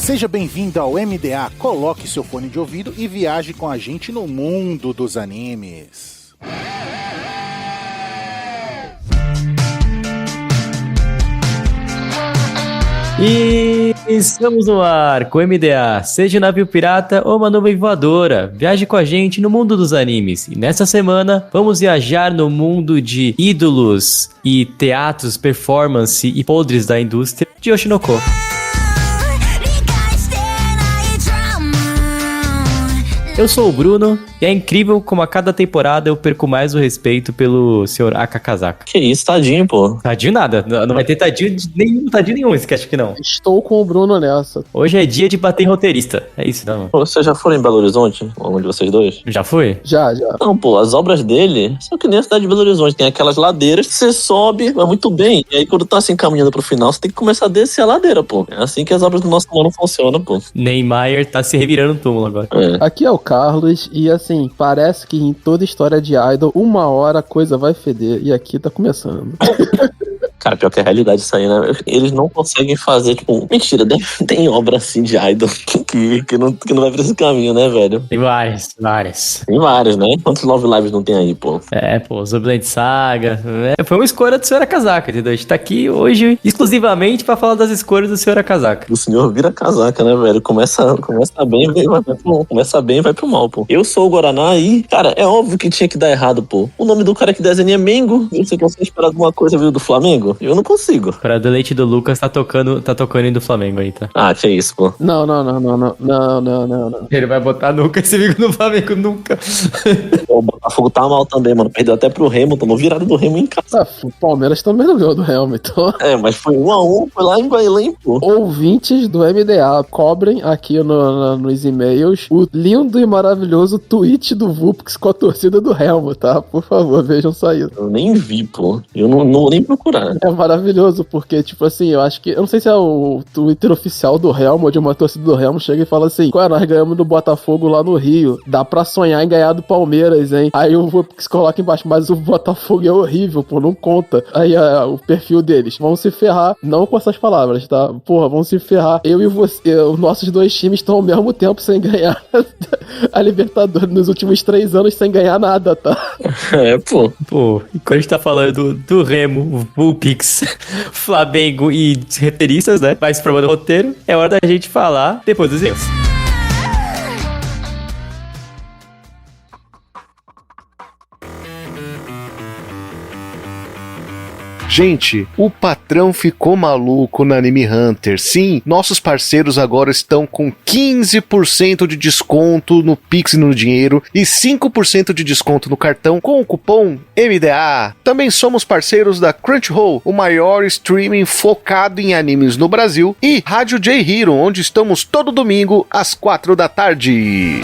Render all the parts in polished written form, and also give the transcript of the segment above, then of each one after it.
Seja bem-vindo ao MDA, coloque seu fone de ouvido e viaje com a gente no mundo dos animes. E estamos no ar com o MDA, seja um navio pirata ou uma nuvem voadora, viaje com a gente no mundo dos animes. E nessa semana vamos viajar no mundo de ídolos e teatros, performance e podres da indústria de Oshinoko. Eu sou o Bruno e é incrível como a cada temporada eu perco mais o respeito pelo Sr. Akakazaka. Que isso, tadinho, pô. Tadinho nada, não vai ter tadinho nenhum esse cast aqui não. Estou com o Bruno nessa. Hoje é dia de bater em roteirista, é isso não? Vocês já foram em Belo Horizonte? Onde vocês dois? Já foi? Já. Não, pô, as obras dele são que nem a cidade de Belo Horizonte. Tem aquelas ladeiras que você sobe, vai muito bem. E aí quando tá assim caminhando pro final, você tem que começar a descer a ladeira, pô. É assim que as obras do nosso mano funcionam, pô. Neymar tá se revirando no túmulo agora. É. Aqui é o Carlos e assim, parece que em toda história de idol, uma hora a coisa vai feder e aqui tá começando. Cara, pior que a realidade isso aí, né? Eles não conseguem fazer, tipo... Mentira, tem obra assim de idol que não vai pra esse caminho, né, velho? Tem várias. Tem várias, né? Quantos Love Lives não tem aí, pô? É, pô, Zombieland Saga. Foi uma escolha do Sr. Akazaka, entendeu? A gente tá aqui hoje exclusivamente pra falar das escolhas do Sr. Akazaka. O senhor vira casaca, né, velho? Começa bem e vai pro mal. Começa bem e vai pro mal, pô. Eu sou o Guaraná e, cara, é óbvio que tinha que dar errado, pô. O nome do cara que desenha é Mengo. Você consegue esperar alguma coisa vindo do Flamengo? Eu não consigo. Pra deleite do Lucas, tá tocando indo do Flamengo aí, tá? Ah, que isso, pô. Não. Ele vai botar nunca esse amigo no Flamengo, nunca. O Botafogo tá mal também, mano. Perdeu até pro Remo, tomou virada do Remo em casa. O Palmeiras também não ganhou do Real, então. É, mas foi 1-1, foi lá em Belém, pô. Ouvintes do MDA, cobrem aqui nos e-mails o lindo e maravilhoso tweet do Vulpix com a torcida do Helmo, tá? Por favor, vejam só isso. Eu nem vi, pô. Eu não vou nem procurar. É maravilhoso, porque, tipo assim, eu acho que... Eu não sei se é o Twitter oficial do Helmo ou de uma torcida do Helmo chega e fala assim: qual é, nós ganhamos do Botafogo lá no Rio. Dá pra sonhar em ganhar do Palmeiras, hein? Aí o Vulpix coloca embaixo: mas o Botafogo é horrível, pô, não conta. Aí o perfil deles: vão se ferrar, não com essas palavras, tá? Porra, vão se ferrar. Eu e você, os nossos dois times estão ao mesmo tempo sem ganhar a Libertadores nos últimos 3 anos sem ganhar nada, tá? É, pô. Pô, e quando a gente tá falando do Remo, Vulpix, Flamengo e roteiristas, né? Mais problema do roteiro, é hora da gente falar depois dos erros. Gente, o patrão ficou maluco na Anime Hunter. Sim, nossos parceiros agora estão com 15% de desconto no Pix e no dinheiro e 5% de desconto no cartão com o cupom MDA. Também somos parceiros da Crunchyroll, o maior streaming focado em animes no Brasil, e Rádio J Hero, onde estamos todo domingo às 4 da tarde.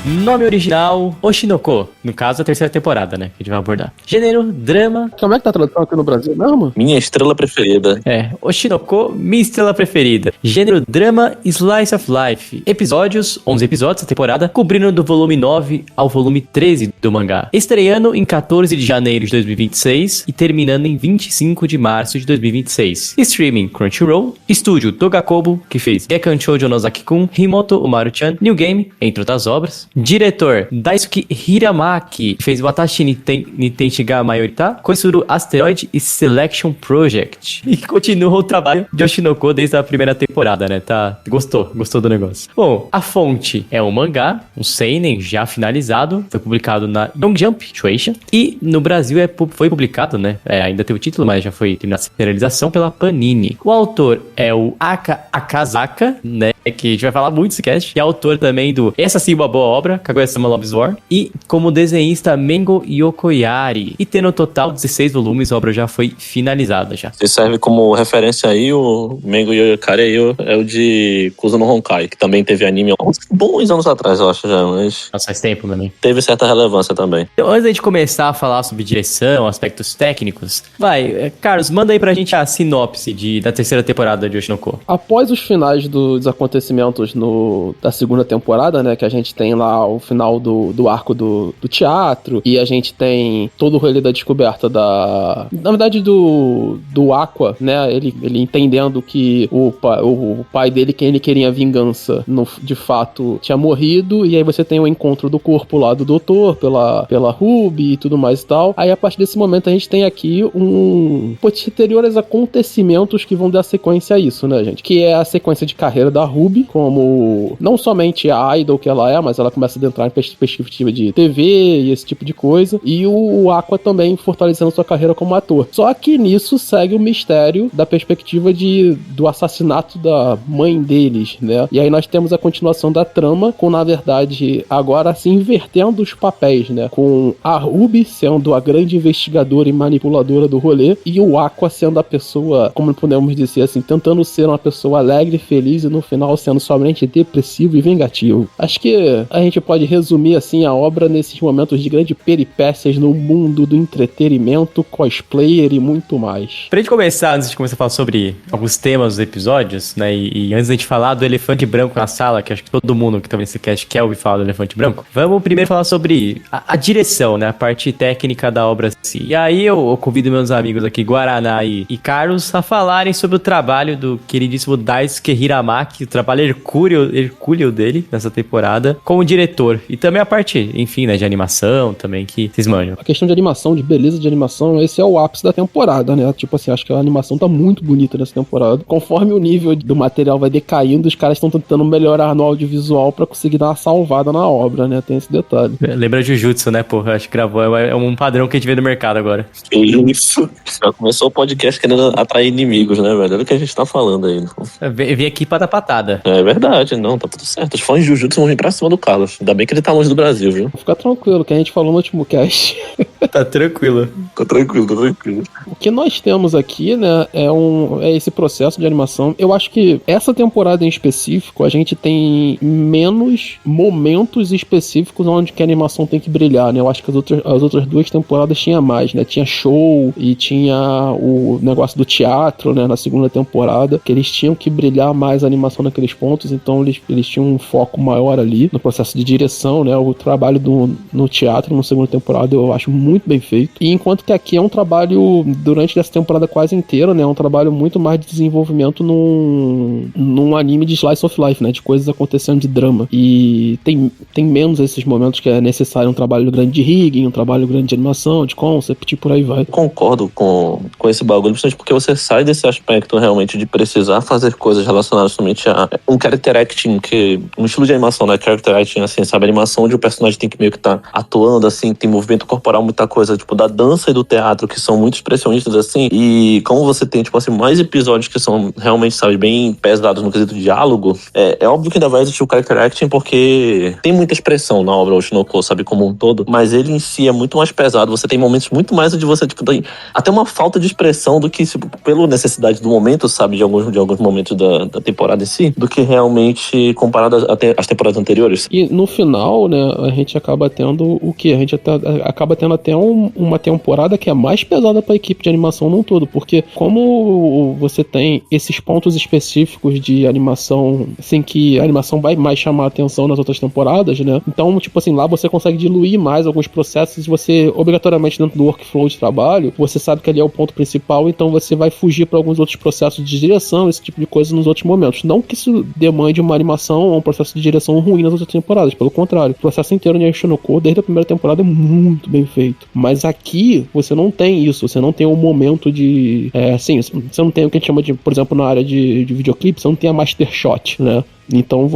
Nome original, Oshinoko. No caso, a 3ª temporada, né? Que a gente vai abordar. Gênero, drama. Como é que tá a tradução aqui no Brasil mesmo? Minha estrela preferida. Oshinoko, minha estrela preferida. Gênero, drama, slice of life. Episódios, 11 episódios da temporada, cobrindo do volume 9 ao volume 13 do mangá. Estreando em 14 de janeiro de 2026 e terminando em 25 de março de 2026. Streaming, Crunchyroll. Estúdio, Togakobo, que fez Gekkan Shoujo Nozaki-kun, Himoto Umaru-chan, New Game, entre outras obras. Diretor, Daisuke Hiramaki, fez Watashi Niten ga Mayorita, Koisuru Asteroid e Selection Project. E continua o trabalho de Oshinoko desde a primeira temporada, né? Gostou do negócio. Bom, a fonte é um mangá, um seinen já finalizado, foi publicado na Young Jump, Shueisha, e no Brasil foi publicado, né? Ainda tem o título, mas já foi terminada a serialização pela Panini. O autor é o Akazaka, né? Que a gente vai falar muito desse cast, e é autor também do Essa Sim Uma Boa Obra, Kaguya-sama Love's War, e como desenhista Mengo Yokoyari. E tendo no total 16 volumes, a obra já foi finalizada já. Se serve como referência aí, o Mengo Yokoyari aí é o de Kuzo no Honkai, que também teve anime há uns bons anos atrás, eu acho já, mas... Nossa, faz tempo, né? Teve certa relevância também. Então, antes da gente começar a falar sobre direção, aspectos técnicos, Carlos, manda aí pra gente a sinopse da 3ª temporada de Oshinoko. Após os finais dos acontecimentos da 2ª temporada, né, que a gente tem lá o final do arco do teatro, e a gente tem todo o rolê da descoberta na verdade do Aqua, né, ele entendendo que o pai dele, quem ele queria vingança, de fato tinha morrido, e aí você tem o encontro do corpo lá do doutor, pela Ruby e tudo mais e tal. Aí a partir desse momento a gente tem aqui posteriores acontecimentos que vão dar sequência a isso, né, gente? Que é a sequência de carreira da Ruby, como não somente a idol que ela é, mas ela começa a entrar em perspectiva de TV e esse tipo de coisa, e o Aqua também fortalecendo sua carreira como ator. Só que nisso segue o mistério da perspectiva do assassinato da mãe deles, né? E aí nós temos a continuação da trama, com, na verdade, agora se invertendo os papéis, né? Com a Ruby sendo a grande investigadora e manipuladora do rolê, e o Aqua sendo a pessoa, como podemos dizer assim, tentando ser uma pessoa alegre, feliz, e no final sendo somente depressivo e vingativo. Acho que a gente pode resumir assim a obra nesses momentos de grande peripécias no mundo do entretenimento, cosplayer e muito mais. Pra gente começar, antes de começar a falar sobre alguns temas dos episódios, né, e antes da gente falar do elefante branco na sala, que acho que todo mundo que tá vendo esse cast quer ouvir falar do elefante branco, vamos primeiro falar sobre a direção, né, a parte técnica da obra assim. E aí eu convido meus amigos aqui, Guaraná e Carlos, a falarem sobre o trabalho do queridíssimo Daisuke Hiramaki, o trabalho hercúleo dele nessa temporada, como diretor. E também a parte, enfim, né, de animação também, que vocês manjam. A questão de animação, de beleza de animação, esse é o ápice da temporada, né? Tipo assim, acho que a animação tá muito bonita nessa temporada. Conforme o nível do material vai decaindo, os caras estão tentando melhorar no audiovisual pra conseguir dar uma salvada na obra, né? Tem esse detalhe. Lembra Jujutsu, né, porra? Acho que gravou, é um padrão que a gente vê no mercado agora. Que isso? Já começou o podcast querendo atrair inimigos, né, velho? Olha o que a gente tá falando aí. Vem aqui pra dar patada. É verdade, não, tá tudo certo. Os fãs de Jujutsu vão vir pra cima do Carlos. Ainda bem que ele tá longe do Brasil, viu? Fica tranquilo, que a gente falou no último cast. Tá tranquilo. Tá tranquilo. O que nós temos aqui, né, é esse processo de animação. Eu acho que essa temporada em específico, a gente tem menos momentos específicos onde que a animação tem que brilhar, né? Eu acho que as outras duas temporadas tinha mais, né? Tinha show e tinha o negócio do teatro, né, na segunda temporada, que eles tinham que brilhar mais a animação naqueles pontos, então eles tinham um foco maior ali no processo de direção, né? O trabalho no teatro na segunda temporada eu acho muito bem feito. E enquanto que aqui é um trabalho, durante essa temporada quase inteira, né? É um trabalho muito mais de desenvolvimento num anime de slice of life, né? De coisas acontecendo de drama. E tem menos esses momentos que é necessário um trabalho grande de rigging, um trabalho grande de animação, de concept, e por aí vai. Concordo com esse bagulho, principalmente porque você sai desse aspecto realmente de precisar fazer coisas relacionadas somente a um character acting, um estilo de animação, né? Character acting, assim, sabe? Animação onde o personagem tem que meio que estar atuando, assim, tem movimento corporal, muita coisa, tipo, da dança e do teatro, que são muito expressionistas, assim, e como você tem, tipo assim, mais episódios que são realmente, sabe, bem pesados no quesito de diálogo, é óbvio que ainda vai existir o character acting, porque tem muita expressão na obra Oshinoko, sabe, como um todo, mas ele em si é muito mais pesado, você tem momentos muito mais onde você, tipo, tem até uma falta de expressão do que, tipo, pela necessidade do momento, sabe, de alguns momentos da temporada em si, do que realmente comparado às temporadas anteriores. E no final, né, a gente acaba tendo o que? A gente acaba tendo até uma temporada que é mais pesada pra equipe de animação num todo, porque como você tem esses pontos específicos de animação, assim, que a animação vai mais chamar a atenção nas outras temporadas, né, então, tipo assim, lá você consegue diluir mais alguns processos e você, obrigatoriamente, dentro do workflow de trabalho, você sabe que ali é o ponto principal, então você vai fugir para alguns outros processos de direção, esse tipo de coisa nos outros momentos. Não que isso demande uma animação ou um processo de direção ruim nas outras temporadas, pelo contrário, o processo inteiro de Oshinoko, desde a primeira temporada, é muito bem feito. Mas aqui, você não tem isso, você não tem um momento de... assim, você não tem o que a gente chama de, por exemplo, na área de videoclipe, você não tem a master shot, né? Então,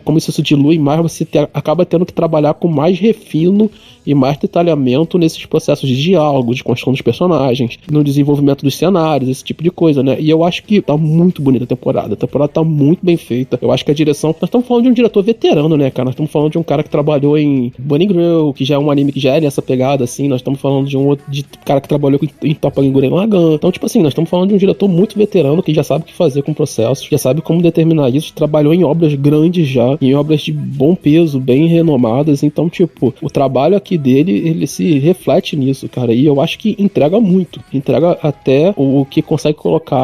como isso se dilui mais, você acaba tendo que trabalhar com mais refino e mais detalhamento nesses processos de diálogo, de construção dos personagens, no desenvolvimento dos cenários, esse tipo de coisa, né? E eu acho que tá muito bonita a temporada tá muito bem feita. Eu acho que a direção... Nós estamos falando de um diretor veterano, né, cara? Nós estamos falando de um cara que trabalhou em Bunny Girl, que já é um anime que já é nessa pegada, assim. Nós estamos falando de um outro cara que trabalhou em Topanga Gurren Lagann. Então, tipo assim, nós estamos falando de um diretor muito veterano que já sabe o que fazer com processos, já sabe como determinar isso, trabalhou em obras grandes já, em obras de bom peso, bem renomadas. Então, tipo, o trabalho aqui dele, ele se reflete nisso, cara. E eu acho que entrega muito. Entrega até o que consegue colocar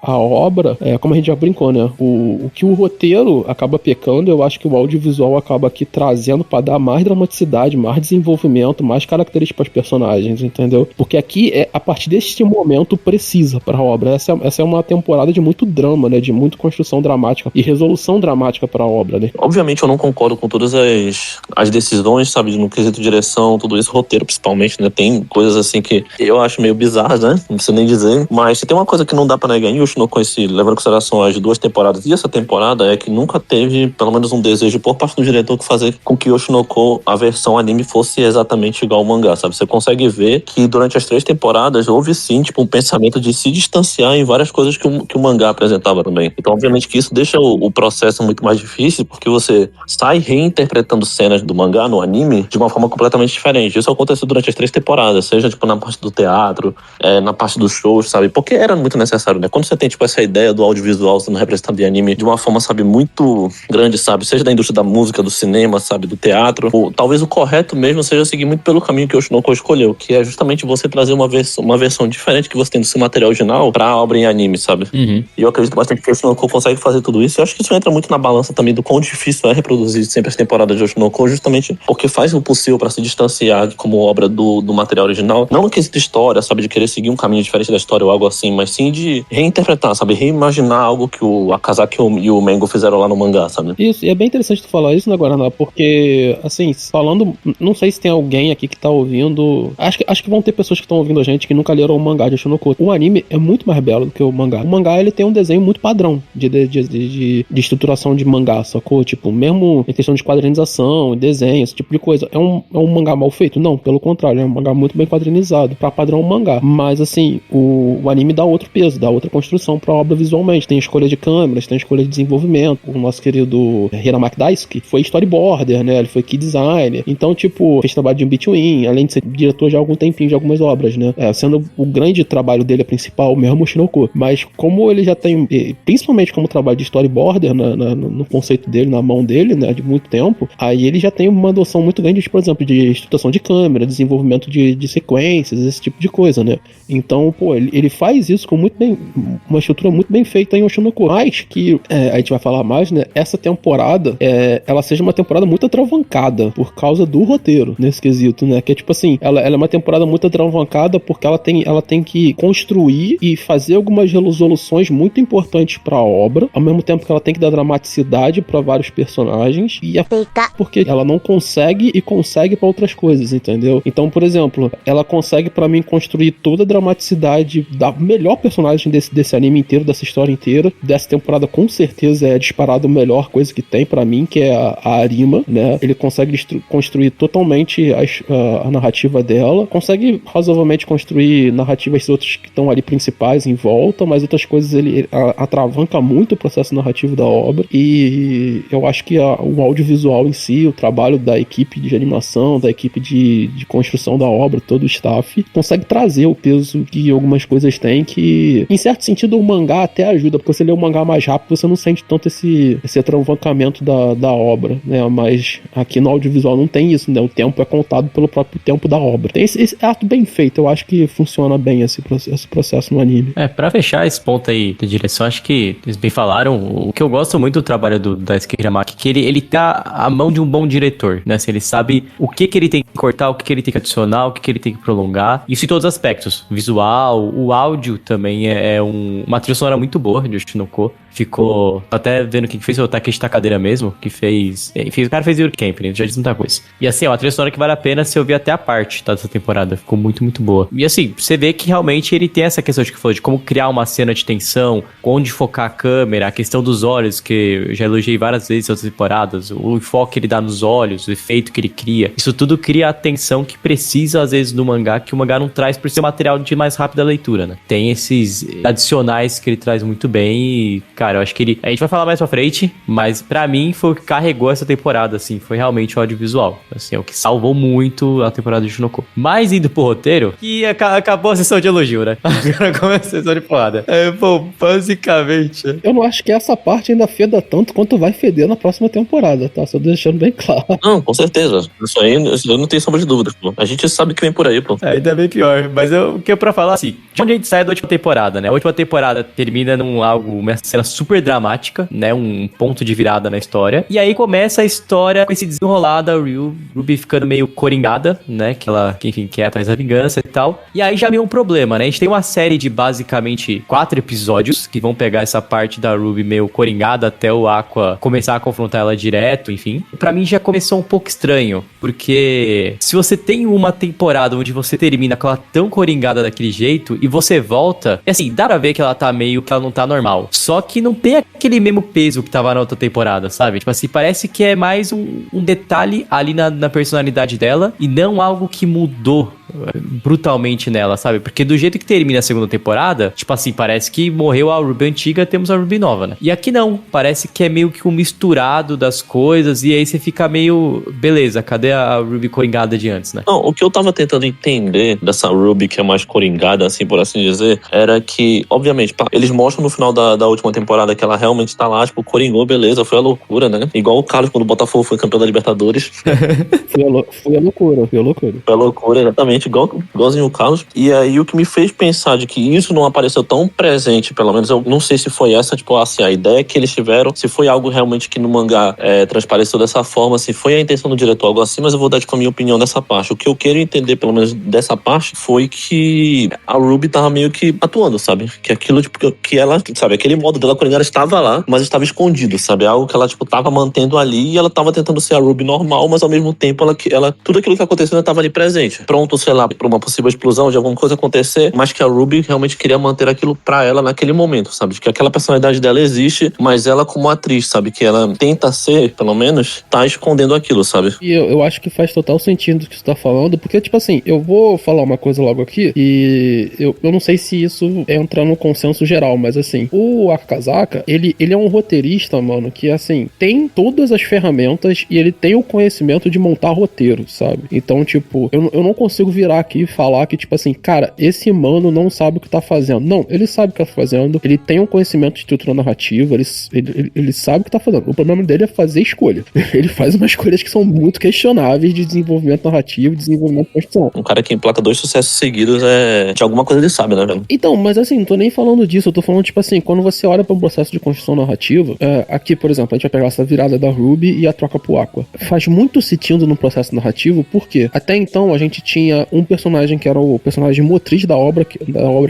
a obra, como a gente já brincou, né? O que o roteiro acaba pecando, eu acho que o audiovisual acaba aqui trazendo pra dar mais dramaticidade, mais desenvolvimento, mais características pros personagens, entendeu? Porque aqui, a partir deste momento, precisa pra obra. Essa é uma temporada de muito drama, né? De muita construção dramática e resolução dramática pra obra, né? Obviamente eu não concordo com todas as decisões, sabe, no quesito direção, tudo isso, roteiro principalmente, né? Tem coisas assim que eu acho meio bizarras, né? Não preciso nem dizer. Mas se tem uma coisa que não dá pra negar em Yoshinoko, levando em consideração as 2 temporadas e essa temporada, é que nunca teve, pelo menos um desejo por parte do diretor que fazer com que Yoshinoko, a versão anime, fosse exatamente igual ao mangá, sabe? Você consegue ver que durante as 3 temporadas houve sim, tipo, um pensamento de se distanciar em várias coisas que o mangá apresentava também. Então, obviamente que isso deixa o processo muito mais difícil, porque você sai reinterpretando cenas do mangá no anime de uma forma completamente diferente. Isso aconteceu durante as 3 temporadas, seja, tipo, na parte do teatro, na parte dos shows, sabe? Porque era muito necessário, né? Quando você tem, tipo, essa ideia do audiovisual sendo representado em anime de uma forma, sabe, muito grande, sabe? Seja da indústria da música, do cinema, sabe? Do teatro. Talvez o correto mesmo seja seguir muito pelo caminho que o Yoshinoko escolheu, que é justamente você trazer uma versão diferente que você tem do seu material original pra obra em anime, sabe? Uhum. E eu acredito bastante que o Yoshinoko consegue fazer tudo isso. Eu acho que isso entra muito na balança também do quão difícil é reproduzir sempre as temporadas de Yoshinoko, justamente porque faz o possível pra se distanciar como obra do material original. Não no quesito história, sabe? De querer seguir um caminho diferente da história ou algo assim, mas sim de reinterpretar, sabe? Reimaginar algo que o Akazaki e o Mango fizeram lá no mangá, sabe? Isso, e é bem interessante tu falar isso, né, Guaraná? Porque, assim, falando... Não sei se tem alguém aqui que tá ouvindo... Acho que vão ter pessoas que estão ouvindo a gente que nunca leram o mangá de Yoshinoko. O anime é muito mais belo do que o mangá. O mangá, ele tem um desenho muito padrão de estruturação de mangá, sacou? Tipo, mesmo em questão de quadrinização, desenho, esse tipo de coisa. É um mangá mal feito? Não, pelo contrário. É um mangá muito bem quadrinizado, pra padrão mangá. Mas, assim, o anime dá outro peso, dá outra construção pra obra visualmente. Tem escolha de câmeras, tem escolha de desenvolvimento. O nosso querido Hiramaki Daisuke foi storyboarder, né? Ele foi key designer. Então, tipo, fez trabalho de in-between, além de ser diretor já há algum tempinho de algumas obras, né? Sendo o grande trabalho dele principal mesmo o Yoshinoko. Mas como ele já tem, principalmente como trabalho de storyboarder no conceito dele, na mão dele, né? De muito tempo, aí ele já tem uma noção muito grande, por exemplo, de estruturação de câmera, desenvolvimento de sequências, esse tipo de coisa, né? Então, pô, ele faz isso com uma estrutura muito bem feita em Yoshinoko. Mas que, a gente vai falar mais, né? Essa temporada, ela seja uma temporada muito atravancada por causa do roteiro, nesse quesito, né? Que é tipo assim, ela é uma temporada muito atravancada porque ela tem que construir e fazer algumas resoluções muito importantes pra obra, ao mesmo tempo que ela tem que dar dramaticidade pra vários personagens, e porque ela não consegue e consegue pra outras coisas, entendeu? Então, por exemplo, ela consegue pra mim construir toda a dramaticidade da melhor personagem desse anime inteiro, dessa história inteira, dessa temporada com certeza é disparado a melhor coisa que tem pra mim, que é a Arima, né? Ele consegue construir totalmente a narrativa dela, consegue razoavelmente construir narrativas outras que estão ali principais em volta, mas outras coisas ele atravanca muito o processo narrativo da obra, e eu acho que o audiovisual em si, o trabalho da equipe de animação, da equipe de construção da obra, todo o staff, consegue trazer o peso que algumas coisas têm, que em certo sentido o mangá até ajuda, porque você lê o mangá mais rápido, você não sente tanto esse atravancamento da obra, né? Mas aqui no audiovisual não tem isso, né? O tempo é contado pelo próprio tempo da obra. Tem esse ato bem feito, eu acho que funciona bem esse processo no anime. Pra fechar esse ponto aí da direção, acho que eles bem falaram, o que eu gosto muito do trabalho do Daisuke Hiramaki, que ele tá a mão de um bom diretor, né? Assim, ele sabe o que ele tem que cortar, o que ele tem que adicionar, o que ele tem que prolongar, isso em todos os aspectos, visual, o áudio também é uma trilha sonora muito boa de Yoshinoko. Ficou, até vendo quem fez, o Takeshi Takadeira mesmo, que fez o cara fez Yuri Camp, né? Já disse muita coisa. E assim, é uma trilha sonora que vale a pena se ouvir até a parte, tá, dessa temporada. Ficou muito, muito boa. E assim, você vê que realmente ele tem essa questão de como criar uma cena de tensão, onde focar a câmera, a questão dos olhos, que eu já elogiei várias vezes nas temporadas, o enfoque que ele dá nos olhos, o efeito que ele cria. Isso tudo cria a tensão que precisa, às vezes, do mangá, que o mangá não traz por ser material de mais rápida leitura, né? Tem esses adicionais que ele traz muito bem e, cara, cara, eu acho que a gente vai falar mais pra frente, mas pra mim foi o que carregou essa temporada, assim, foi realmente o audiovisual, assim, é o que salvou muito a temporada de Shinoko. Mas indo pro roteiro, que acabou a sessão de elogio, né? Agora começa a sessão de porrada. Bom, basicamente... Eu não acho que essa parte ainda feda tanto quanto vai feder na próxima temporada, tá? Só deixando bem claro. Não, com certeza. Isso aí não tem sombra de dúvida, pô. A gente sabe que vem por aí, pô. Ainda bem pior, mas o que eu pra falar, assim, de onde a gente sai da última temporada, né? A última temporada termina uma cena super dramática, né? Um ponto de virada na história. E aí começa a história com esse desenrolar da Ruby ficando meio coringada, né? Que ela, enfim, quer atrás da vingança e tal. E aí já meio um problema, né? A gente tem uma série de basicamente 4 episódios que vão pegar essa parte da Ruby meio coringada até o Aqua começar a confrontar ela direto, enfim. Pra mim já começou um pouco estranho, porque se você tem uma temporada onde você termina com ela tão coringada daquele jeito e você volta, assim, dá pra ver que ela tá meio que ela não tá normal. Só que não tem aquele mesmo peso que tava na outra temporada, sabe? Tipo assim, parece que é mais um detalhe ali na personalidade dela e não algo que mudou brutalmente nela, sabe? Porque do jeito que termina a segunda temporada, tipo assim, parece que morreu a Ruby antiga, temos a Ruby nova, né? E aqui não, parece que é meio que um misturado das coisas e aí você fica meio, beleza, cadê a Ruby coringada de antes, né? Não, o que eu tava tentando entender dessa Ruby que é mais coringada, assim, por assim dizer, era que, obviamente, eles mostram no final da última temporada que ela realmente tá lá, tipo, coringou, beleza, foi a loucura, né? Igual o Carlos quando o Botafogo foi campeão da Libertadores. Foi a loucura. Foi a loucura, exatamente, igualzinho o Carlos. E aí o que me fez pensar de que isso não apareceu tão presente, pelo menos eu não sei se foi essa, tipo, assim, a ideia que eles tiveram, se foi algo realmente que no mangá transpareceu dessa forma, se foi a intenção do diretor, algo assim, mas eu vou dar, tipo, a minha opinião dessa parte. O que eu quero entender, pelo menos dessa parte, foi que a Ruby tava meio que atuando, sabe? Que aquilo, tipo, que ela, sabe, aquele modo dela coringada estava lá, mas estava escondido, sabe? Algo que ela, tipo, tava mantendo ali e ela tava tentando ser a Ruby normal, mas ao mesmo tempo ela tudo aquilo que aconteceu tava ali presente. Pronto, sei lá, pra uma possível explosão de alguma coisa acontecer, mas que a Ruby realmente queria manter aquilo pra ela naquele momento, sabe? De que aquela personalidade dela existe, mas ela como atriz, sabe? Que ela tenta ser, pelo menos, tá escondendo aquilo, sabe? E eu acho que faz total sentido o que você tá falando, porque, tipo assim, eu vou falar uma coisa logo aqui, e eu não sei se isso entra no consenso geral, mas assim, o Akazaka, ele é um roteirista, mano, que, assim, tem todas as ferramentas e ele tem o conhecimento de montar roteiro, sabe? Então, tipo, eu não consigo virar aqui e falar que, tipo assim, cara, esse mano não sabe o que tá fazendo. Não, ele sabe o que tá fazendo, ele tem um conhecimento de estrutura narrativa, ele sabe o que tá fazendo. O problema dele é fazer escolha. Ele faz umas escolhas que são muito questionáveis de desenvolvimento narrativo e desenvolvimento construção. Um cara que emplaca 2 sucessos seguidos de alguma coisa ele sabe, né, velho? Então, mas assim, não tô nem falando disso, eu tô falando, tipo assim, quando você olha pra um processo de construção narrativa, aqui, por exemplo, a gente vai pegar essa virada da Ruby e a troca pro Aqua. Faz muito sentido no processo narrativo, porque até então a gente tinha um personagem que era o personagem motriz da obra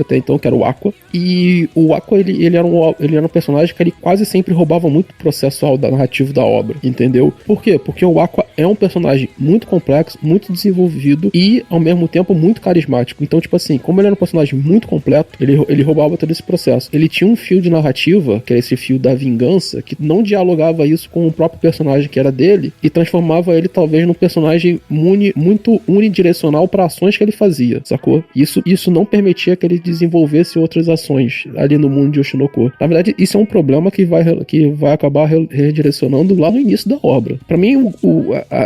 até então, que era o Aqua, e o Aqua, ele era um personagem que ele quase sempre roubava muito processual da narrativo da obra, entendeu? Por quê? Porque o Aqua é um personagem muito complexo, muito desenvolvido e, ao mesmo tempo, muito carismático. Então, tipo assim, como ele era um personagem muito completo, ele roubava todo esse processo. Ele tinha um fio de narrativa, que era esse fio da vingança, que não dialogava isso com o próprio personagem que era dele e transformava ele, talvez, num personagem muito unidirecional para ações que ele fazia, sacou? Isso não permitia que ele desenvolvesse outras ações ali no mundo de Oshinoko. Na verdade, isso é um problema que vai acabar redirecionando lá no início da obra. Pra mim,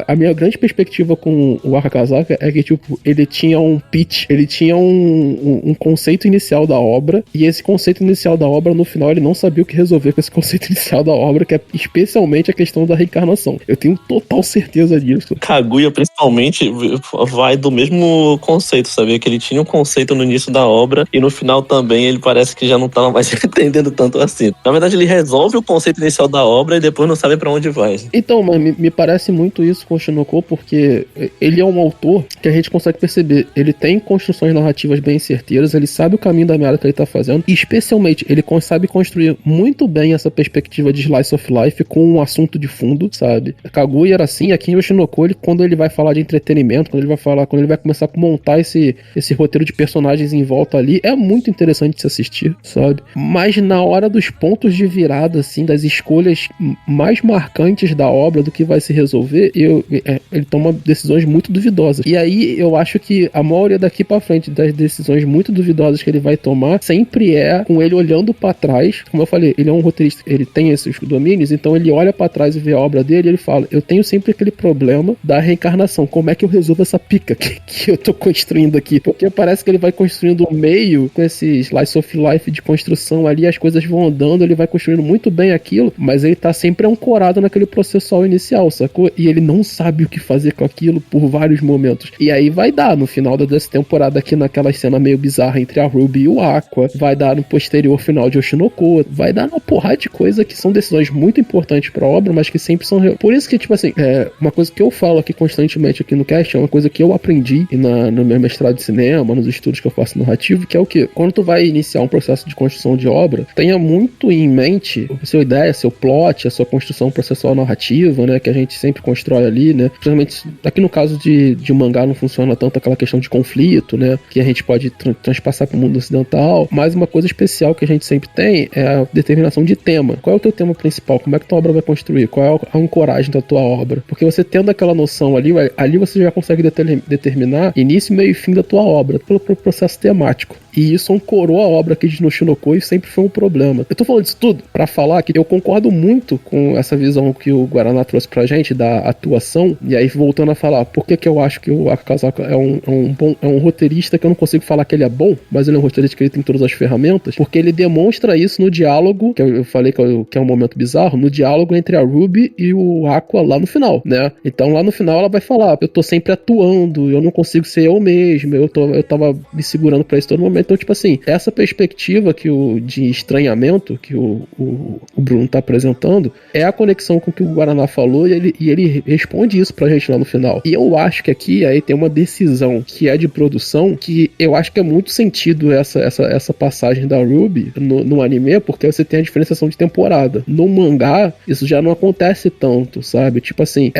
a minha grande perspectiva com o Akazaka é que, tipo, ele tinha um pitch, ele tinha um conceito inicial da obra, e esse conceito inicial da obra, no final, ele não sabia o que resolver com esse conceito inicial da obra, que é especialmente a questão da reencarnação. Eu tenho total certeza disso. Kaguya, principalmente, vai do mesmo conceito, sabia? Que ele tinha um conceito no início da obra, e no final também ele parece que já não tava mais entendendo tanto assim. Na verdade, ele resolve o conceito inicial da obra e depois não sabe pra onde vai. Então, mas me parece muito isso com o Shinoko, porque ele é um autor que a gente consegue perceber. Ele tem construções narrativas bem certeiras, ele sabe o caminho da meada que ele tá fazendo, e especialmente, ele sabe construir muito bem essa perspectiva de slice of life com um assunto de fundo, sabe? Kaguya era assim, aqui em Oshinoko, quando ele vai falar de entretenimento, quando ele vai começar a montar esse roteiro de personagens em volta ali, é muito interessante de se assistir, sabe? Mas na hora dos pontos de virada, assim, das escolhas mais marcantes da obra, do que vai se resolver, ele toma decisões muito duvidosas. E aí eu acho que a maioria daqui pra frente das decisões muito duvidosas que ele vai tomar sempre é com ele olhando pra trás. Como eu falei, ele é um roteirista, ele tem esses domínios, então ele olha pra trás e vê a obra dele e ele fala, eu tenho sempre aquele problema da reencarnação, como é que eu resolvo essa pica que eu tô construindo aqui? Porque parece que ele vai construindo o meio com esse slice of life de construção ali, as coisas vão andando, ele vai construindo muito bem aquilo, mas ele tá sempre ancorado naquele processual inicial, sacou? E ele não sabe o que fazer com aquilo por vários momentos. E aí vai dar, no final dessa temporada aqui, naquela cena meio bizarra entre a Ruby e o Aqua, vai dar no posterior final de Oshinoko, vai dar uma porrada de coisa que são decisões muito importantes pra obra, mas que sempre são... Por isso que, tipo assim, uma coisa que eu falo aqui constantemente aqui no cast, é uma coisa que eu aprendi no meu mestrado de cinema, nos estudos que eu faço narrativo, que é o quê? Quando tu vai iniciar um processo de construção de obra, tenha muito em mente a sua ideia, seu plot, a sua construção processual narrativa, né, que a gente sempre constrói ali, né, principalmente aqui no caso de um mangá não funciona tanto aquela questão de conflito, né, que a gente pode transpassar para o mundo ocidental, mas uma coisa especial que a gente sempre tem é a determinação de tema. Qual é o teu tema principal? Como é que tua obra vai construir? Qual é a ancoragem da tua obra? Porque você tendo aquela noção ali você já consegue determinar início, meio e fim da tua obra, pelo processo temático. E isso ancorou a obra aqui de Oshinoko e sempre foi um problema. Eu tô falando disso tudo pra falar que eu concordo muito com essa visão que o Guaraná trouxe pra gente da atuação, e aí voltando a falar por que eu acho que o Akazaka é um roteirista que eu não consigo falar que ele é bom, mas ele é um roteirista que ele tem todas as ferramentas, porque ele demonstra isso no diálogo, que eu falei que é um momento bizarro, no diálogo entre a Ruby e o Aqua lá no final, né? Então lá no final ela vai falar, eu tô sempre atuando, eu não consigo ser eu mesmo, eu tava me segurando pra isso todo momento. Então, tipo assim, essa perspectiva de estranhamento que o Bruno tá apresentando é a conexão com o que o Guaraná falou e ele responde isso pra gente lá no final. E eu acho que aqui aí tem uma decisão que é de produção que eu acho que é muito sentido essa passagem da Ruby no anime, porque você tem a diferenciação de temporada. No mangá, isso já não acontece tanto, sabe? Tipo assim,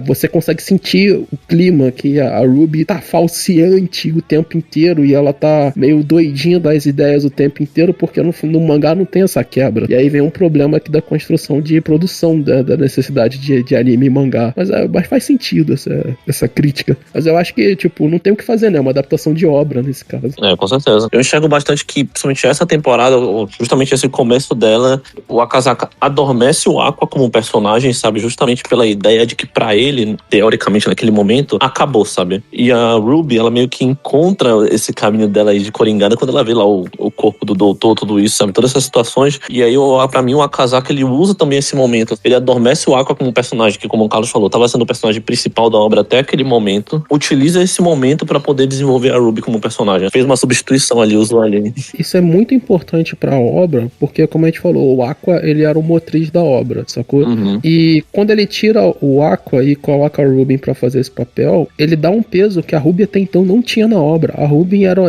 você consegue sentir o clima que a Ruby tá falseante o tempo inteiro e ela tá meio doidinha das ideias o tempo inteiro, porque no mangá não tem essa quebra. E aí vem um problema aqui da construção de produção da necessidade de anime e mangá. Mas faz sentido essa crítica. Mas eu acho que, tipo, não tem o que fazer, né? É uma adaptação de obra nesse caso. Com certeza. Eu enxergo bastante que, principalmente essa temporada, justamente esse começo dela, o Akazaka adormece o Aqua como personagem, sabe? Justamente pela ideia de que pra ele, teoricamente, naquele momento, acabou, sabe? E a Ruby, ela meio que encontra esse caminho dela aí de Coringada quando ela vê lá o corpo do doutor, tudo isso, sabe? Todas essas situações. E aí, pra mim, o Akazaka, ele usa também esse momento. Ele adormece o Aqua como personagem, que, como o Carlos falou, tava sendo o personagem principal da obra até aquele momento. Utiliza esse momento pra poder desenvolver a Ruby como personagem. Fez uma substituição ali, usou ali. Isso é muito importante pra obra, porque, como a gente falou, o Aqua, ele era o motriz da obra, sacou? Uhum. E quando ele tira o Aqua e coloca a Ruby pra fazer esse papel, ele dá um peso que a Ruby até então não tinha na obra. A Ruby era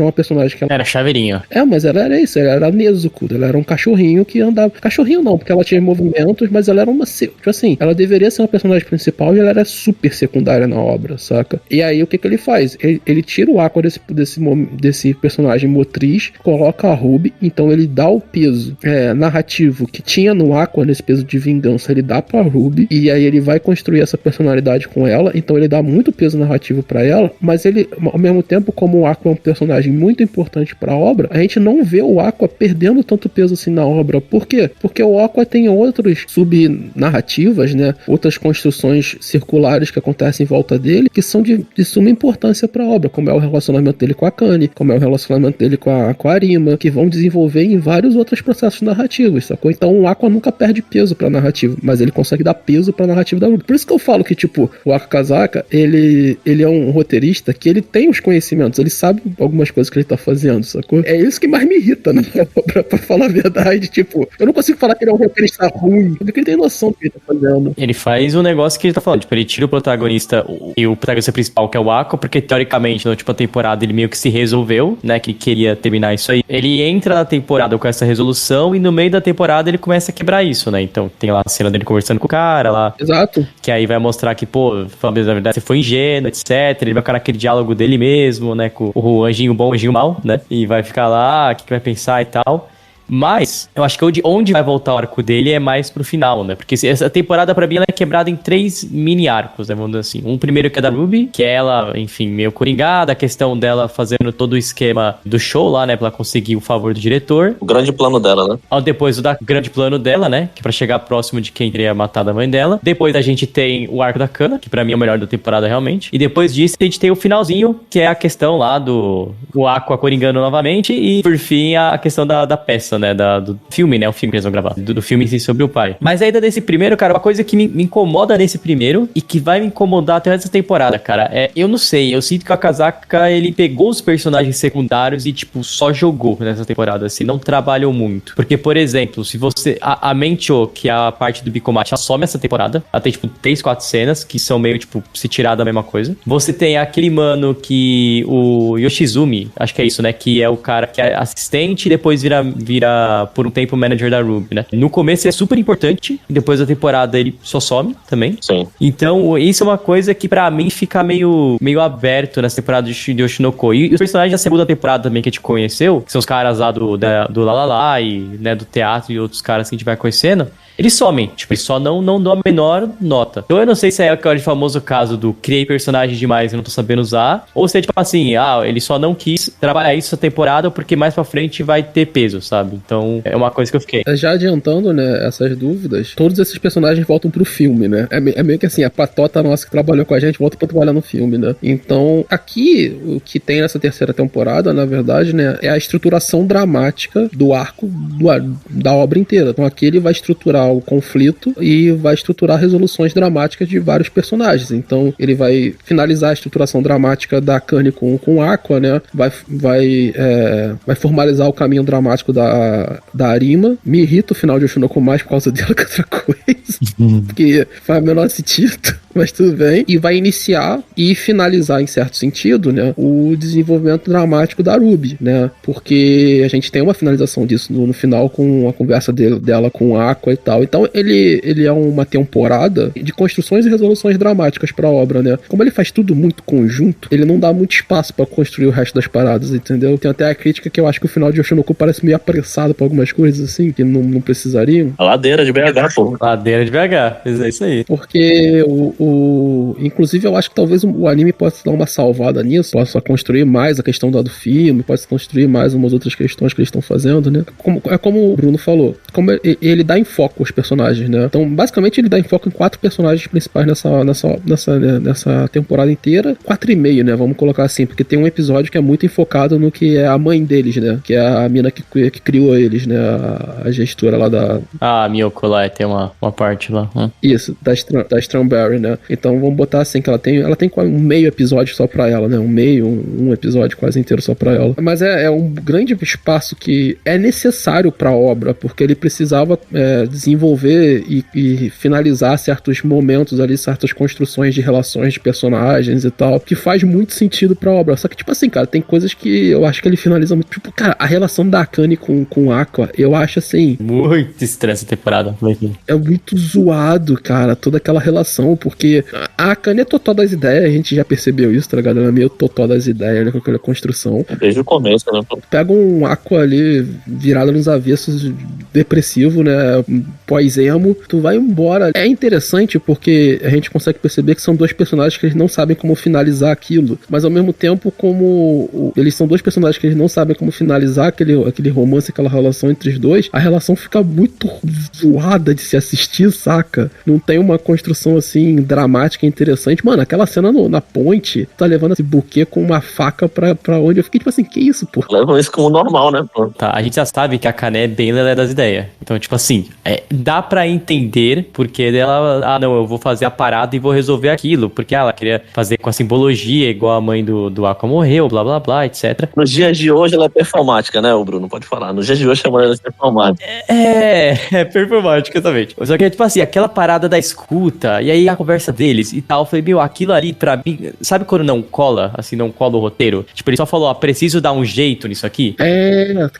uma personagem que ela... Era chaveirinho. Mas ela era isso, ela era Nezuko, ela era um cachorrinho que andava... Cachorrinho não, porque ela tinha movimentos, mas ela era uma... Tipo assim, ela deveria ser uma personagem principal e ela era super secundária na obra, saca? E aí o que ele faz? Ele tira o Aqua desse personagem motriz, coloca a Ruby, então ele dá o peso narrativo que tinha no Aqua, nesse peso de vingança, ele dá pra Ruby, e aí ele vai construir essa personalidade com ela, então ele dá muito peso narrativo pra ela, mas ele, ao mesmo tempo, como o Aqua é um personagem muito importante pra obra, a gente não vê o Aqua perdendo tanto peso assim na obra. Por quê? Porque o Aqua tem outros subnarrativas, né? Outras construções circulares que acontecem em volta dele, que são de suma importância pra obra, como é o relacionamento dele com a Kani, como é o relacionamento dele com a Arima, que vão desenvolver em vários outros processos narrativos, sacou? Então o Aqua nunca perde peso pra narrativa, mas ele consegue dar peso pra narrativa da Ruby. Por isso que eu falo que, tipo, o Akazaka, ele é um roteirista que ele tem os conhecimentos, ele sabe algumas coisas que ele tá fazendo, sacou? É isso que mais me irrita, né? pra falar a verdade. Tipo, eu não consigo falar que ele é um roteirista ruim, porque ele tem noção do que ele tá fazendo. Ele faz um negócio que ele tá falando, tipo, ele tira o protagonista e o protagonista principal, que é o Aqua, porque teoricamente, na última temporada, ele meio que se resolveu, né, que queria terminar isso aí. Ele entra na temporada com essa resolução e no meio da temporada ele começa a quebrar isso, né? Então tem lá a cena dele conversando com o cara lá. Exato. Que aí vai mostrar que, pô, na verdade você foi ingênuo, etc. Ele vai ficar naquele diálogo dele mesmo, né, com o anjinho bom, o anjinho mal, né? E vai ficar lá, o que vai pensar e tal. Mas, eu acho que onde vai voltar o arco dele é mais pro final, né? Porque essa temporada, pra mim, ela é quebrada em 3 mini arcos, né? Vamos dizer assim. Um primeiro que é da Ruby, que é ela, enfim, meio coringada, a questão dela fazendo todo o esquema do show lá, né? Pra ela conseguir o favor do diretor. O grande plano dela, né? Depois o grande plano dela, né? Que é pra chegar próximo de quem teria matado a mãe dela. Depois a gente tem o arco da Kana, que pra mim é o melhor da temporada, realmente. E depois disso a gente tem o finalzinho, que é a questão lá do Aqua coringando novamente. E, por fim, a questão da peça, né, do filme, né, o filme que eles vão gravar, do filme em si sobre o pai. Mas ainda desse primeiro, cara, uma coisa que me incomoda nesse primeiro e que vai me incomodar até essa temporada, cara, eu não sei, eu sinto que o Akazaka, ele pegou os personagens secundários e, tipo, só jogou nessa temporada, assim, não trabalhou muito. Porque, por exemplo, se você, a Mencho, que é a parte do Bicomate, ela some essa temporada, ela tem, tipo, 3, 4 cenas que são meio, tipo, se tirar da mesma coisa. Você tem aquele mano que, o Yoshizumi, acho que é isso, né, que é o cara que é assistente e depois vira por um tempo manager da Ruby, né? No começo é super importante, e depois da temporada ele só some também. Sim. Então, isso é uma coisa que pra mim fica meio aberto nessa temporada de Oshinoko. E os personagens da segunda temporada também que a gente conheceu, que são os caras lá do Lalala e, né, do teatro e outros caras que a gente vai conhecendo, eles somem, tipo, eles só não dão a menor nota. Então eu não sei se é aquele famoso caso do criei personagem demais e não tô sabendo usar, ou se é tipo assim, ele só não quis trabalhar isso essa temporada porque mais pra frente vai ter peso, sabe? Então é uma coisa que eu fiquei. Já adiantando, né, essas dúvidas, todos esses personagens voltam pro filme, né? É meio que assim, a patota nossa que trabalhou com a gente volta pra trabalhar no filme, né? Então, aqui, o que tem nessa terceira temporada, na verdade, né, é a estruturação dramática do arco da obra inteira. Então aqui ele vai estruturar o conflito e vai estruturar resoluções dramáticas de vários personagens. Então ele vai finalizar a estruturação dramática da Kanye com Aqua, né? Vai formalizar o caminho dramático da Arima. Me irrita o final de Oshinoko mais por causa dela que outra coisa. Porque faz o menor sentido, mas tudo bem. E vai iniciar e finalizar, em certo sentido, né, o desenvolvimento dramático da Ruby, né? Porque a gente tem uma finalização disso no final com a conversa dela com Aqua e tal. Então ele é uma temporada de construções e resoluções dramáticas pra obra, né? Como ele faz tudo muito conjunto, ele não dá muito espaço pra construir o resto das paradas, entendeu? Tem até a crítica que eu acho que o final de Oshinoko parece meio apressado pra algumas coisas assim, que não precisariam. A ladeira de BH, pô. Ladeira de BH, é isso aí. Porque inclusive eu acho que talvez o anime possa dar uma salvada nisso, possa construir mais a questão do filme, possa construir mais umas outras questões que eles estão fazendo, né? Como o Bruno falou, como ele dá enfoque aos personagens, né? Então, basicamente, ele dá enfoque em 4 personagens principais nessa temporada inteira. 4,5, né? Vamos colocar assim, porque tem um episódio que é muito enfocado no que é a mãe deles, né? Que é a mina que criou eles, né? A gestora lá da... Ah, a Miyoko lá, tem uma parte lá. Isso, da Strawberry, né? Então, vamos botar assim, que ela tem um meio episódio só pra ela, né? Um episódio quase inteiro só pra ela. Mas é um grande espaço que é necessário pra obra, porque ele precisava desenvolver e finalizar certos momentos ali, certas construções de relações de personagens e tal, que faz muito sentido pra obra. Só que, tipo assim, cara, tem coisas que eu acho que ele finaliza muito. Tipo, cara, a relação da Akane com Aqua, eu acho assim... Muito estranha essa temporada. É muito zoado, cara, toda aquela relação, porque a Akane é totó das ideias, a gente já percebeu isso, tá ligado? Ela é meio totó das ideias, né, com aquela construção. Desde o começo, né? Pega um Aqua ali, virado nos avessos, depressivo, né, pós-emo, tu vai embora. É interessante porque a gente consegue perceber que são 2 personagens que eles não sabem como finalizar aquilo, mas ao mesmo tempo eles são 2 personagens que eles não sabem como finalizar aquele romance, aquela relação entre os dois, a relação fica muito zoada de se assistir, saca? Não tem uma construção assim dramática interessante. Mano, aquela cena na ponte, tá levando esse buquê com uma faca pra onde eu fiquei tipo assim, que isso, pô? Levam isso como normal, né, pô? Tá, a gente já sabe que a Kane é bem lelé das ideias. Então, tipo assim, dá pra entender porque dela, não, eu vou fazer a parada e vou resolver aquilo, porque ela queria fazer com a simbologia, igual a mãe do Aqua morreu, blá blá blá, etc. Nos dias de hoje ela é performática, né, o Bruno? Pode falar. Nos dias de hoje chama ela de performática. É performática, exatamente. Só que, tipo assim, aquela parada da escuta, e aí a conversa deles e tal, eu falei, meu, aquilo ali pra mim, sabe quando não cola, assim, não cola o roteiro? Tipo, ele só falou, preciso dar um jeito nisso aqui.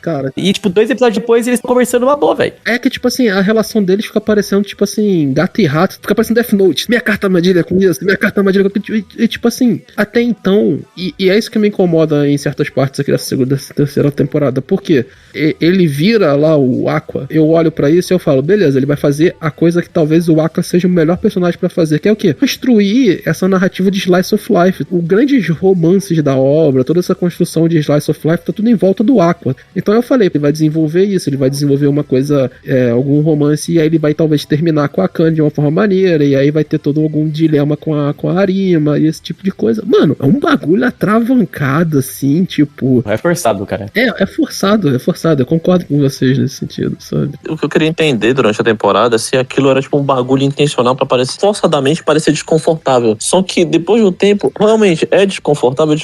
Cara. E, tipo, 2 episódios depois, eles estão conversando uma boa, velho. É que, tipo assim, a relação deles fica parecendo, tipo assim, gato e rato, fica parecendo Death Note. Minha carta armadilha com isso, minha carta armadilha com isso. E, tipo assim, até então, e é isso que me incomoda em certas partes aqui dessa segunda, dessa terceira temporada, porque ele vira lá o Aqua, eu olho pra isso e eu falo, beleza, ele vai fazer a coisa que talvez o Aqua seja o melhor personagem pra fazer, que é o quê? Construir essa narrativa de Slice of Life. Os grandes romances da obra, toda essa construção de Slice of Life, tá tudo em volta do Aqua. Então eu falei, ele vai desenvolver isso, ele vai desenvolver uma coisa, algum romance, e aí ele vai talvez terminar com a Akane de uma forma maneira, e aí vai ter todo algum dilema com a Arima, e esse tipo de coisa. Mano, é um bagulho atravancado, assim, tipo... É forçado, cara. É forçado. Eu concordo com vocês nesse sentido, sabe? O que eu queria entender durante a temporada é se aquilo era tipo um bagulho intencional pra parecer, forçadamente parecer desconfortável. Só que depois do tempo, realmente é desconfortável,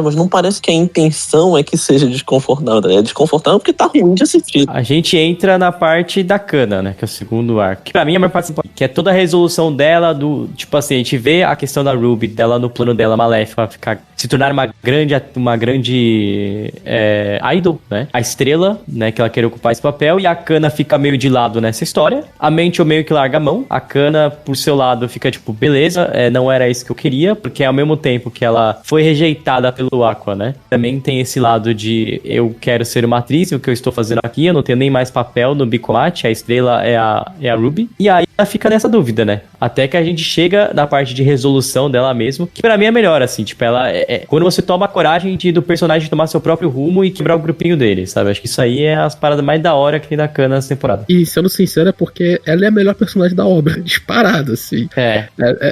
mas não parece que a intenção é que seja desconfortável. É desconfortável porque tá ruim de assistir. A gente entra na parte da Kana, né? Que é o segundo arco. Que pra mim é a maior parte, que é toda a resolução dela do... Tipo assim, a gente vê a questão da Ruby, dela no plano dela maléfica, se tornar uma grande idol, né? A estrela, né? Que ela quer ocupar esse papel. E a Kana fica meio de lado nessa história. A Mente meio que larga a mão. A Kana, por seu lado, fica tipo, beleza, não era isso que eu queria. Porque ao mesmo tempo que ela foi rejeitada pelo Aqua, né? Também tem esse lado de eu quero ser uma atriz, o que eu estou fazendo aqui, eu não tenho nem mais papel no Bicomate, a estrela é a Ruby. E aí ela fica nessa dúvida, né? Até que a gente chega na parte de resolução dela mesmo, que pra mim é melhor, assim, tipo, ela quando você toma a coragem do personagem tomar seu próprio rumo e quebrar o grupinho dele, sabe? Acho que isso aí é as paradas mais da hora que tem da Kana nessa temporada. E sendo sincero, é porque ela é a melhor personagem da obra, disparada, assim.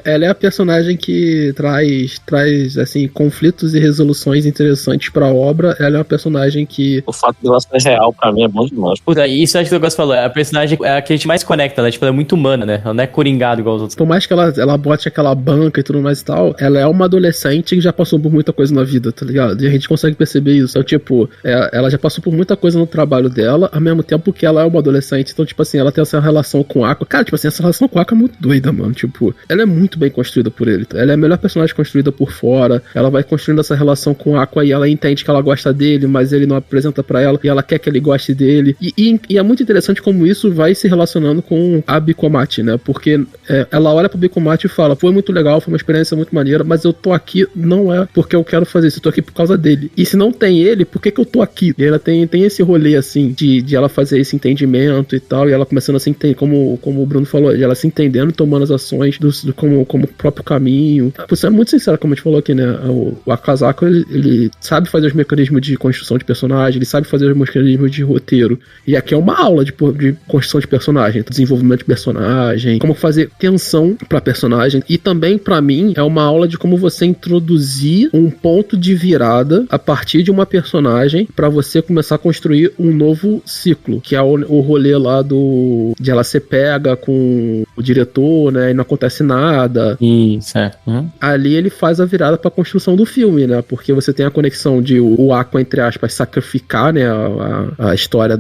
Ela é a personagem que traz assim, conflitos e resoluções interessantes pra obra. Ela é uma personagem que... O fato dela ser real, pra mim, é bom demais. Puta, isso acho que o Gosto falou, a personagem é a que a gente mais conecta, né? Tipo, ela é muito humana, né? Ela não é coringado igual os outros. Por mais que ela bote aquela banca e tudo mais e tal, ela é uma adolescente que já passou por muita coisa na vida, tá ligado? E a gente consegue perceber isso. Então, tipo, ela já passou por muita coisa no trabalho dela, ao mesmo tempo que ela é uma adolescente. Então, tipo assim, ela tem essa relação com o Aqua. Cara, tipo assim, essa relação com o Aqua é muito doida, mano. Tipo, ela é muito bem construída por ele. Ela é a melhor personagem construída por fora. Ela vai construindo essa relação com o Aqua e ela entende que ela gosta dele, mas ele não apresenta pra ela e ela quer que ele goste dele. E é muito interessante como isso vai se relacionando com a Bicomate, né? Porque ela olha pro Bicomate e fala, foi muito legal, foi uma experiência muito maneira, mas eu tô aqui não é porque eu quero fazer isso, eu tô aqui por causa dele. E se não tem ele, por que eu tô aqui? E ela tem esse rolê, assim, de ela fazer esse entendimento e tal, e ela começando a se entender, como o Bruno falou, de ela se entendendo, tomando as ações como próprio caminho. Você é muito sincero, como a gente falou aqui, né? O Akazako, ele sabe fazer os mecanismos de construção de personagem, ele sabe fazer os mecanismos de roteiro. E aqui é uma aula de construção de personagem, desenvolvimento de personagem, como fazer tensão pra personagem. E também, pra mim, é uma aula de como você introduzir um ponto de virada a partir de uma personagem pra você começar a construir um novo ciclo, que é o rolê lá de ela ser pega com o diretor, né, e não acontece nada. Isso, Ali ele faz a virada pra construção do filme, né, porque você tem a conexão de o Aqua, entre aspas, sacrificar, né, a história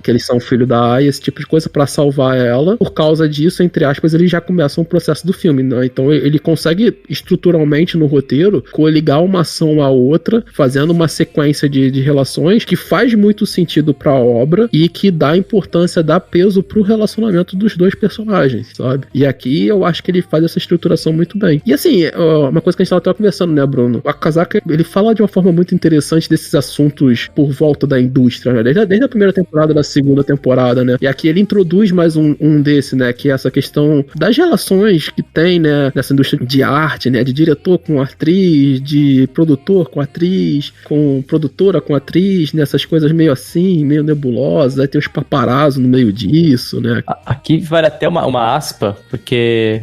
que eles são filho da Aya, esse tipo de coisa, pra salvar ela. Por causa disso, entre aspas, eles já começam o processo do filme, né? Então ele consegue estruturalmente no roteiro coligar uma ação à outra, fazendo uma sequência de relações que faz muito sentido pra obra e que dá importância, dá peso pro relacionamento dos dois personagens, sabe? E aqui eu acho que ele faz essa estruturação muito bem. E assim, uma coisa que a gente tava conversando, né, Bruno? O Akazaka, ele fala de uma forma muito interessante desses assuntos por volta da indústria, né? Desde a primeira temporada da segunda temporada, né? E aqui ele introduz mais um desse, né? Que é essa questão das relações que tem, né? Nessa indústria de arte, né? De diretor com atriz, de produtor com atriz, com produtora com atriz, né? Essas coisas meio assim, meio nebulosas. Aí tem os paparazzo no meio disso, né? Aqui vale até uma aspa, porque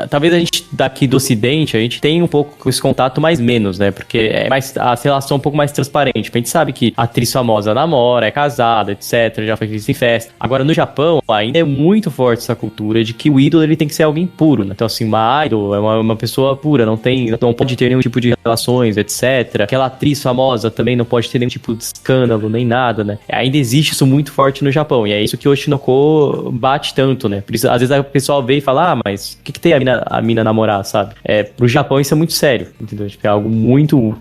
talvez a gente daqui do Ocidente, a gente tem um pouco esse contato mais menos, né? Porque é mais a relação um pouco mais transparente. A gente sabe que a atriz famosa namora, é casada, etc. Já foi vista em festa. resto. Agora, no Japão, ainda é muito forte essa cultura de que o ídolo ele tem que ser alguém puro, né? Então, assim, uma idol é uma pessoa pura, não pode ter nenhum tipo de relações, etc. Aquela atriz famosa também não pode ter nenhum tipo de escândalo, nem nada, né? Ainda existe isso muito forte no Japão, e é isso que o Oshinoko bate tanto, né? Por isso, às vezes, o pessoal vê e fala, mas o que tem a mina namorar, sabe? Pro Japão isso é muito sério, entendeu? Tipo, é algo muito...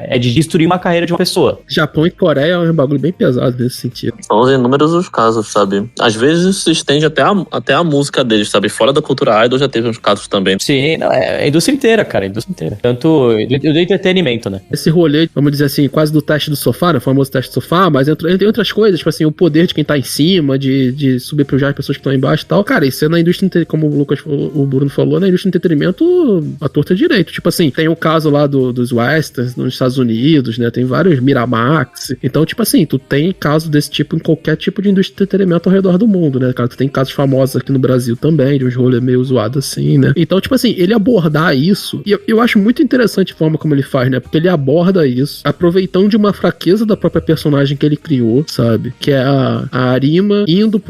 É de destruir uma carreira de uma pessoa. Japão e Coreia é um bagulho bem pesado nesse sentido. São os inúmeros os casos, sabe? Às vezes se estende até a música deles, sabe? Fora da cultura idol já teve uns casos também. Sim, não, é a indústria inteira, cara, a indústria inteira. Tanto do entretenimento, né? Esse rolê, vamos dizer assim, quase do teste do sofá, né? O famoso teste do sofá, mas tem outras coisas, tipo assim, o poder de quem tá em cima, de subjugar as pessoas que estão embaixo e tal. Cara, isso é na indústria, como o Bruno falou, na indústria do entretenimento, a torta direito. Tipo assim, tem o caso lá dos westerns nos Estados Unidos, né? Tem vários Miramax. Então, tipo assim, tu tem casos desse tipo em qualquer tipo de indústria de entretenimento ao redor do mundo, né, cara? Tu tem casos famosos aqui no Brasil também, de uns rolês meio zoados assim, né? Então, tipo assim, ele abordar isso, e eu acho muito interessante a forma como ele faz, né? Porque ele aborda isso, aproveitando de uma fraqueza da própria personagem que ele criou, sabe? Que é a Arima indo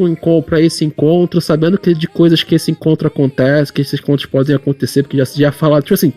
pra esse encontro, sabendo que de coisas que esse encontro acontece, que esses encontros podem acontecer, porque já falaram, tipo assim,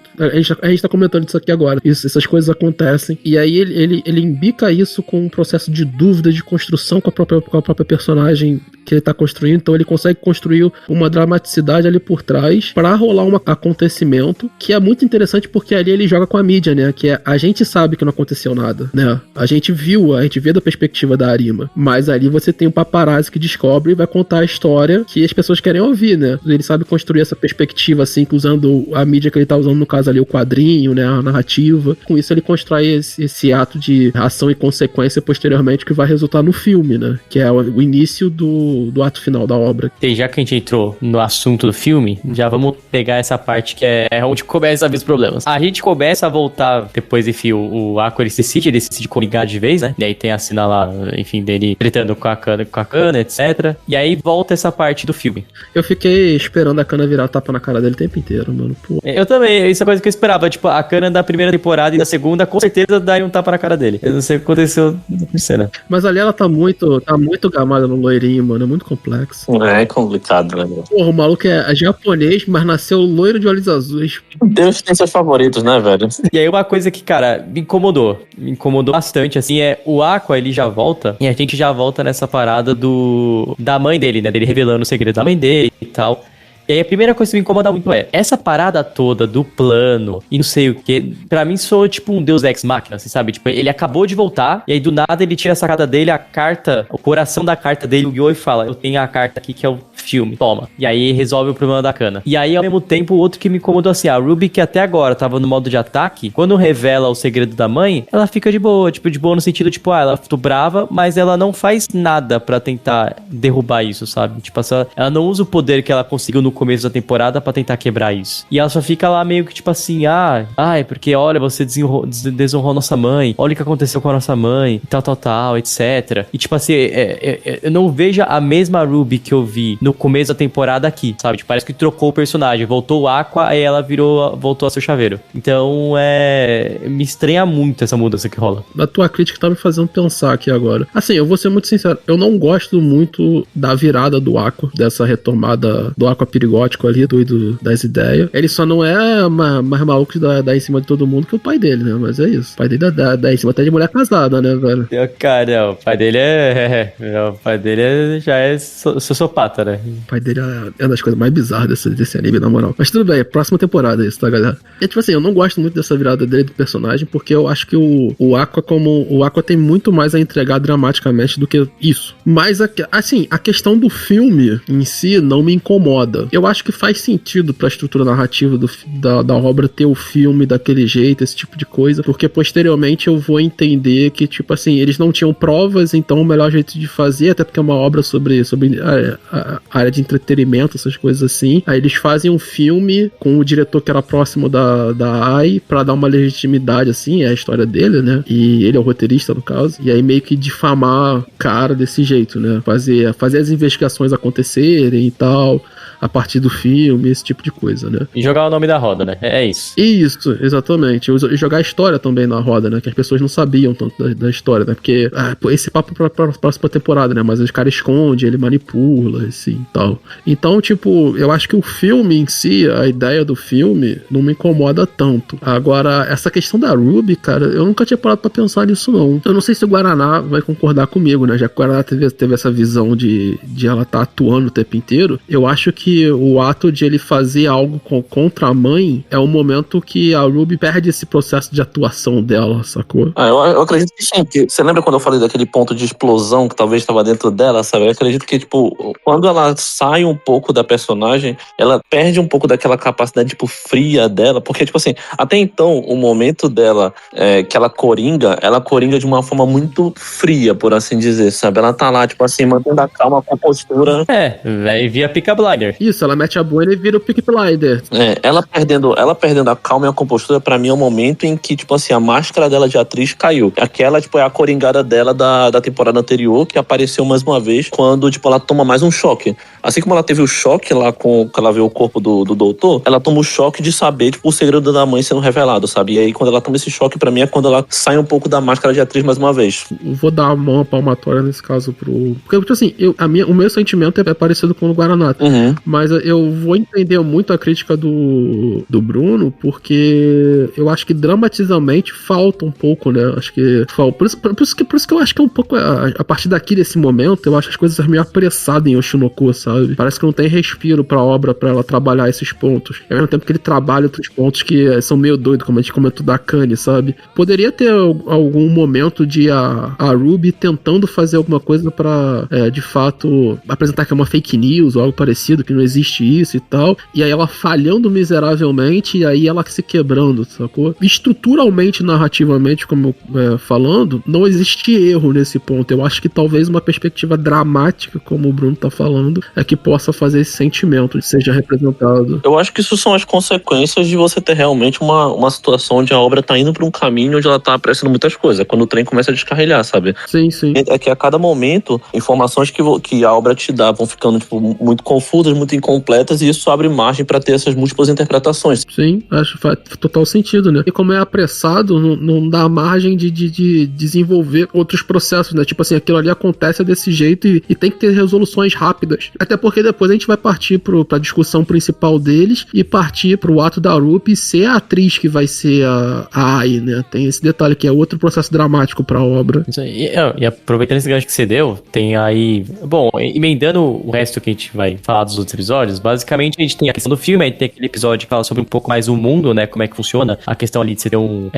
a gente tá comentando isso aqui agora, essas coisas acontecem, e aí ele embica isso com um processo de dúvida, de construção com a própria personagem que ele tá construindo, então ele consegue construir uma dramaticidade ali por trás pra rolar um acontecimento que é muito interessante, porque ali ele joga com a mídia, né, que é, a gente sabe que não aconteceu nada, né, a gente vê da perspectiva da Arima, mas ali você tem um paparazzi que descobre e vai contar a história que as pessoas querem ouvir, né, ele sabe construir essa perspectiva, assim, que usando a mídia que ele tá usando, no caso ali, o quadrinho, né, a narrativa, com isso ele constrói esse ato de ação e consequência posteriormente que vai resultar no filme, né, que é o início do ato final da obra. E já que a gente entrou no assunto do filme, já vamos pegar essa parte que é onde começa a ver os problemas. A gente começa a voltar, depois, enfim, o Aqua ele decide coringar de vez, né? E aí tem a cena lá, enfim, dele tretando com a cana, etc. E aí volta essa parte do filme. Eu fiquei esperando a cana virar tapa na cara dele o tempo inteiro, mano. Pô. Eu também, isso é coisa que eu esperava. Tipo, a cana da primeira temporada e da segunda, com certeza daria um tapa na cara dele. Eu não sei o que aconteceu na cena. Mas ali ela tá muito gamada no loirinho, mano. É muito complexo. É complicado, né? Porra, o maluco é japonês, mas nasceu loiro de olhos azuis. Deus tem seus favoritos, né, velho? E aí uma coisa que, cara, me incomodou bastante, assim, é o Aqua, ele já volta, e a gente já volta nessa parada da mãe dele, né, dele revelando o segredo da mãe dele e tal. E aí a primeira coisa que me incomoda muito é essa parada toda do plano e não sei o que. Pra mim sou tipo um Deus Ex Machina, assim, sabe? Tipo, ele acabou de voltar e aí do nada ele tira a sacada dele, a carta, o coração da carta dele, o Yu, e fala: eu tenho a carta aqui que é o filme, toma. E aí resolve o problema da cana. E aí ao mesmo tempo o outro que me incomodou, assim, a Ruby, que até agora tava no modo de ataque, quando revela o segredo da mãe, ela fica de boa, tipo, de boa no sentido, tipo, ela ficou brava, mas ela não faz nada pra tentar derrubar isso, sabe? Tipo, ela não usa o poder que ela conseguiu no começo da temporada pra tentar quebrar isso. E ela só fica lá meio que tipo assim, é porque olha, você desonrou nossa mãe, olha o que aconteceu com a nossa mãe, tal, etc. E tipo assim, eu não vejo a mesma Ruby que eu vi no começo da temporada aqui, sabe? Tipo, parece que trocou o personagem, voltou o Aqua, aí ela voltou a ser o chaveiro. Então, me estranha muito essa mudança que rola. A tua crítica tá me fazendo pensar aqui agora. Assim, eu vou ser muito sincero, eu não gosto muito da virada do Aqua, dessa retomada do Aqua perigótico ali, doido das ideias. Ele só não é mais maluco de dar em cima de todo mundo que o pai dele, né? Mas é isso. O pai dele dá em cima até de mulher casada, né, velho? Cara, o pai dele já é sociopata, né? O pai dele é uma das coisas mais bizarras desse anime, na moral. Mas tudo bem, é próxima temporada isso, tá, galera? E tipo assim, eu não gosto muito dessa virada dele do personagem, porque eu acho que o Aqua tem muito mais a entregar dramaticamente do que isso. Mas, assim, a questão do filme em si não me incomoda. Eu acho que faz sentido pra estrutura narrativa da obra ter o filme daquele jeito, esse tipo de coisa, porque posteriormente eu vou entender que, tipo assim, eles não tinham provas, então o melhor jeito de fazer, até porque é uma obra sobre a área de entretenimento, essas coisas assim, aí eles fazem um filme com o diretor que era próximo da AI, pra dar uma legitimidade, assim, é a história dele, né, e ele é o roteirista, no caso, e aí meio que difamar o cara desse jeito, né, fazer as investigações acontecerem e tal. a partir do filme, esse tipo de coisa, né? E jogar o nome da roda, né? É isso. Isso, exatamente. E jogar a história também na roda, né? Que as pessoas não sabiam tanto da história, né? Porque esse papo pra próxima temporada, né? Mas os caras escondem, ele manipula, assim, tal. Então, tipo, eu acho que o filme em si, a ideia do filme, não me incomoda tanto. Agora, essa questão da Ruby, cara, eu nunca tinha parado pra pensar nisso, não. Eu não sei se o Guaraná vai concordar comigo, né? Já que o Guaraná teve essa visão de ela estar atuando o tempo inteiro. Eu acho que o ato de ele fazer algo contra a mãe é o momento que a Ruby perde esse processo de atuação dela, sacou? Eu acredito que sim, porque você lembra quando eu falei daquele ponto de explosão que talvez estava dentro dela, sabe? Eu acredito que, tipo, quando ela sai um pouco da personagem, ela perde um pouco daquela capacidade, tipo, fria dela, porque, tipo assim, até então, o momento dela, que ela coringa de uma forma muito fria, por assim dizer, sabe? Ela tá lá, tipo assim, mantendo a calma, com a postura. Vai via Pica Blinder. Isso, ela mete a boina e vira o Peaky Blinder. Ela perdendo a calma e a compostura, pra mim, é o momento em que, tipo assim, a máscara dela de atriz caiu. Aquela, tipo, é a coringada dela da temporada anterior, que apareceu mais uma vez, quando, tipo, ela toma mais um choque. Assim como ela teve o choque lá que ela vê o corpo do doutor, ela toma o choque de saber, tipo, o segredo da mãe sendo revelado, sabe? E aí, quando ela toma esse choque, pra mim, é quando ela sai um pouco da máscara de atriz mais uma vez. Eu vou dar uma palmatória nesse caso porque, tipo assim, o meu sentimento é parecido com o do Guaraná. Uhum. Mas eu vou entender muito a crítica do Bruno, porque eu acho que dramatizamente falta um pouco, né? Acho que falta. Por isso que eu acho que é um pouco. A partir daqui, desse momento, eu acho as coisas meio apressadas em Oshinoko, sabe? Parece que não tem respiro pra obra pra ela trabalhar esses pontos. Ao mesmo tempo que ele trabalha outros pontos que são meio doidos, como a gente comentou da Kanye, sabe? Poderia ter algum momento de a Ruby tentando fazer alguma coisa pra, de fato, apresentar que é uma fake news ou algo parecido, que não existe isso e tal. E aí ela falhando miseravelmente e aí ela se quebrando, sacou? Estruturalmente, narrativamente, como falando, não existe erro nesse ponto. Eu acho que talvez uma perspectiva dramática, como o Bruno tá falando, é que possa fazer esse sentimento de seja representado. Eu acho que isso são as consequências de você ter realmente uma situação onde a obra tá indo pra um caminho onde ela tá apressando muitas coisas. Quando o trem começa a descarrilhar, sabe? Sim, sim. É que a cada momento, informações que a obra te dá vão ficando, tipo, muito confusas, muito incompletas, e isso abre margem pra ter essas múltiplas interpretações. Sim, acho que faz total sentido, né? E como é apressado, não dá margem de desenvolver outros processos, né? Tipo assim, aquilo ali acontece desse jeito e tem que ter resoluções rápidas. Até porque depois a gente vai partir pra discussão principal deles e partir pro ato da Ruby ser a atriz que vai ser a Ai, né? Tem esse detalhe que é outro processo dramático pra obra. Isso aí. E aproveitando esse gancho que você deu, tem aí... Bom, emendando o resto que a gente vai falar dos outros episódios, basicamente a gente tem a questão do filme, aí tem aquele episódio que fala sobre um pouco mais o mundo, né? Como é que funciona a questão ali de você ter um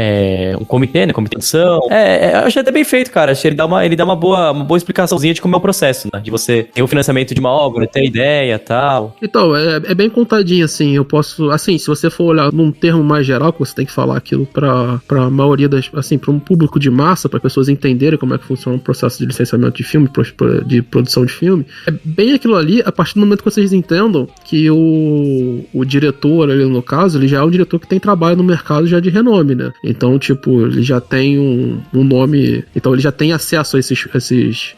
comitê, né? Comitê de ação. Eu achei até bem feito, cara. Achei ele dá uma boa explicaçãozinha de como é o processo, né? De você ter o financiamento de uma obra, ter a ideia e tal. Então, é bem contadinho, assim. Eu posso... Assim, se você for olhar num termo mais geral, que você tem que falar aquilo pra maioria das... Assim, pra um público de massa, pra pessoas entenderem como é que funciona o processo de licenciamento de filme, de produção de filme. É bem aquilo ali, a partir do momento que vocês entendam que o diretor ali, no caso, ele já é um diretor que tem trabalho no mercado já de renome, né? Então, tipo, ele já tem um nome... Então, ele já tem acesso a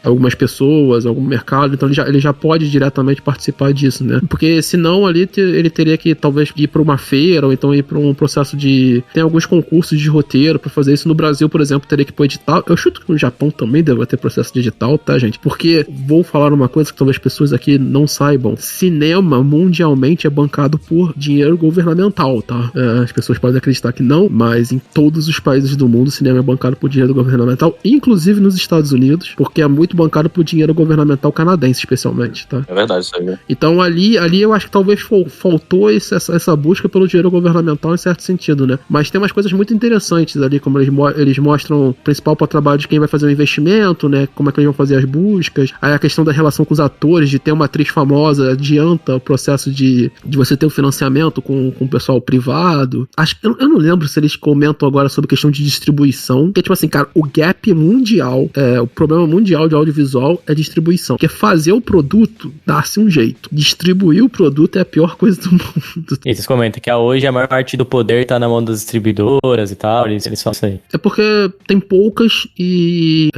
algumas pessoas, algum mercado, então ele já pode diretamente participar disso, né? Porque senão ali ele teria que talvez ir pra uma feira ou então ir pra um processo de... Tem alguns concursos de roteiro pra fazer isso. No Brasil, por exemplo, teria que pôr edital. Eu chuto que no Japão também deve ter processo de edital, tá, gente? Porque, vou falar uma coisa que talvez pessoas aqui não saibam, cinema mundialmente é bancado por dinheiro governamental, tá? As pessoas podem acreditar que não, mas em todos os países do mundo o cinema é bancado por dinheiro governamental, inclusive nos Estados Unidos, porque é muito bancado por dinheiro governamental canadense, especialmente, tá? É verdade isso aí, né? Então ali eu acho que talvez faltou essa busca pelo dinheiro governamental em certo sentido, né? Mas tem umas coisas muito interessantes ali, como eles mostram o principal para o trabalho de quem vai fazer o investimento, né? Como é que eles vão fazer as buscas. Aí a questão da relação com os atores, de ter uma atriz famosa, adianta o processo de você ter o financiamento com o pessoal privado. Eu não lembro se eles comentam agora sobre questão de distribuição, porque tipo assim, cara, o gap mundial, o problema mundial de audiovisual é distribuição, porque fazer o produto dá-se um jeito, distribuir o produto é a pior coisa do mundo. E vocês comentam que hoje a maior parte do poder tá na mão das distribuidoras e tal, eles falam isso aí. É porque tem poucas e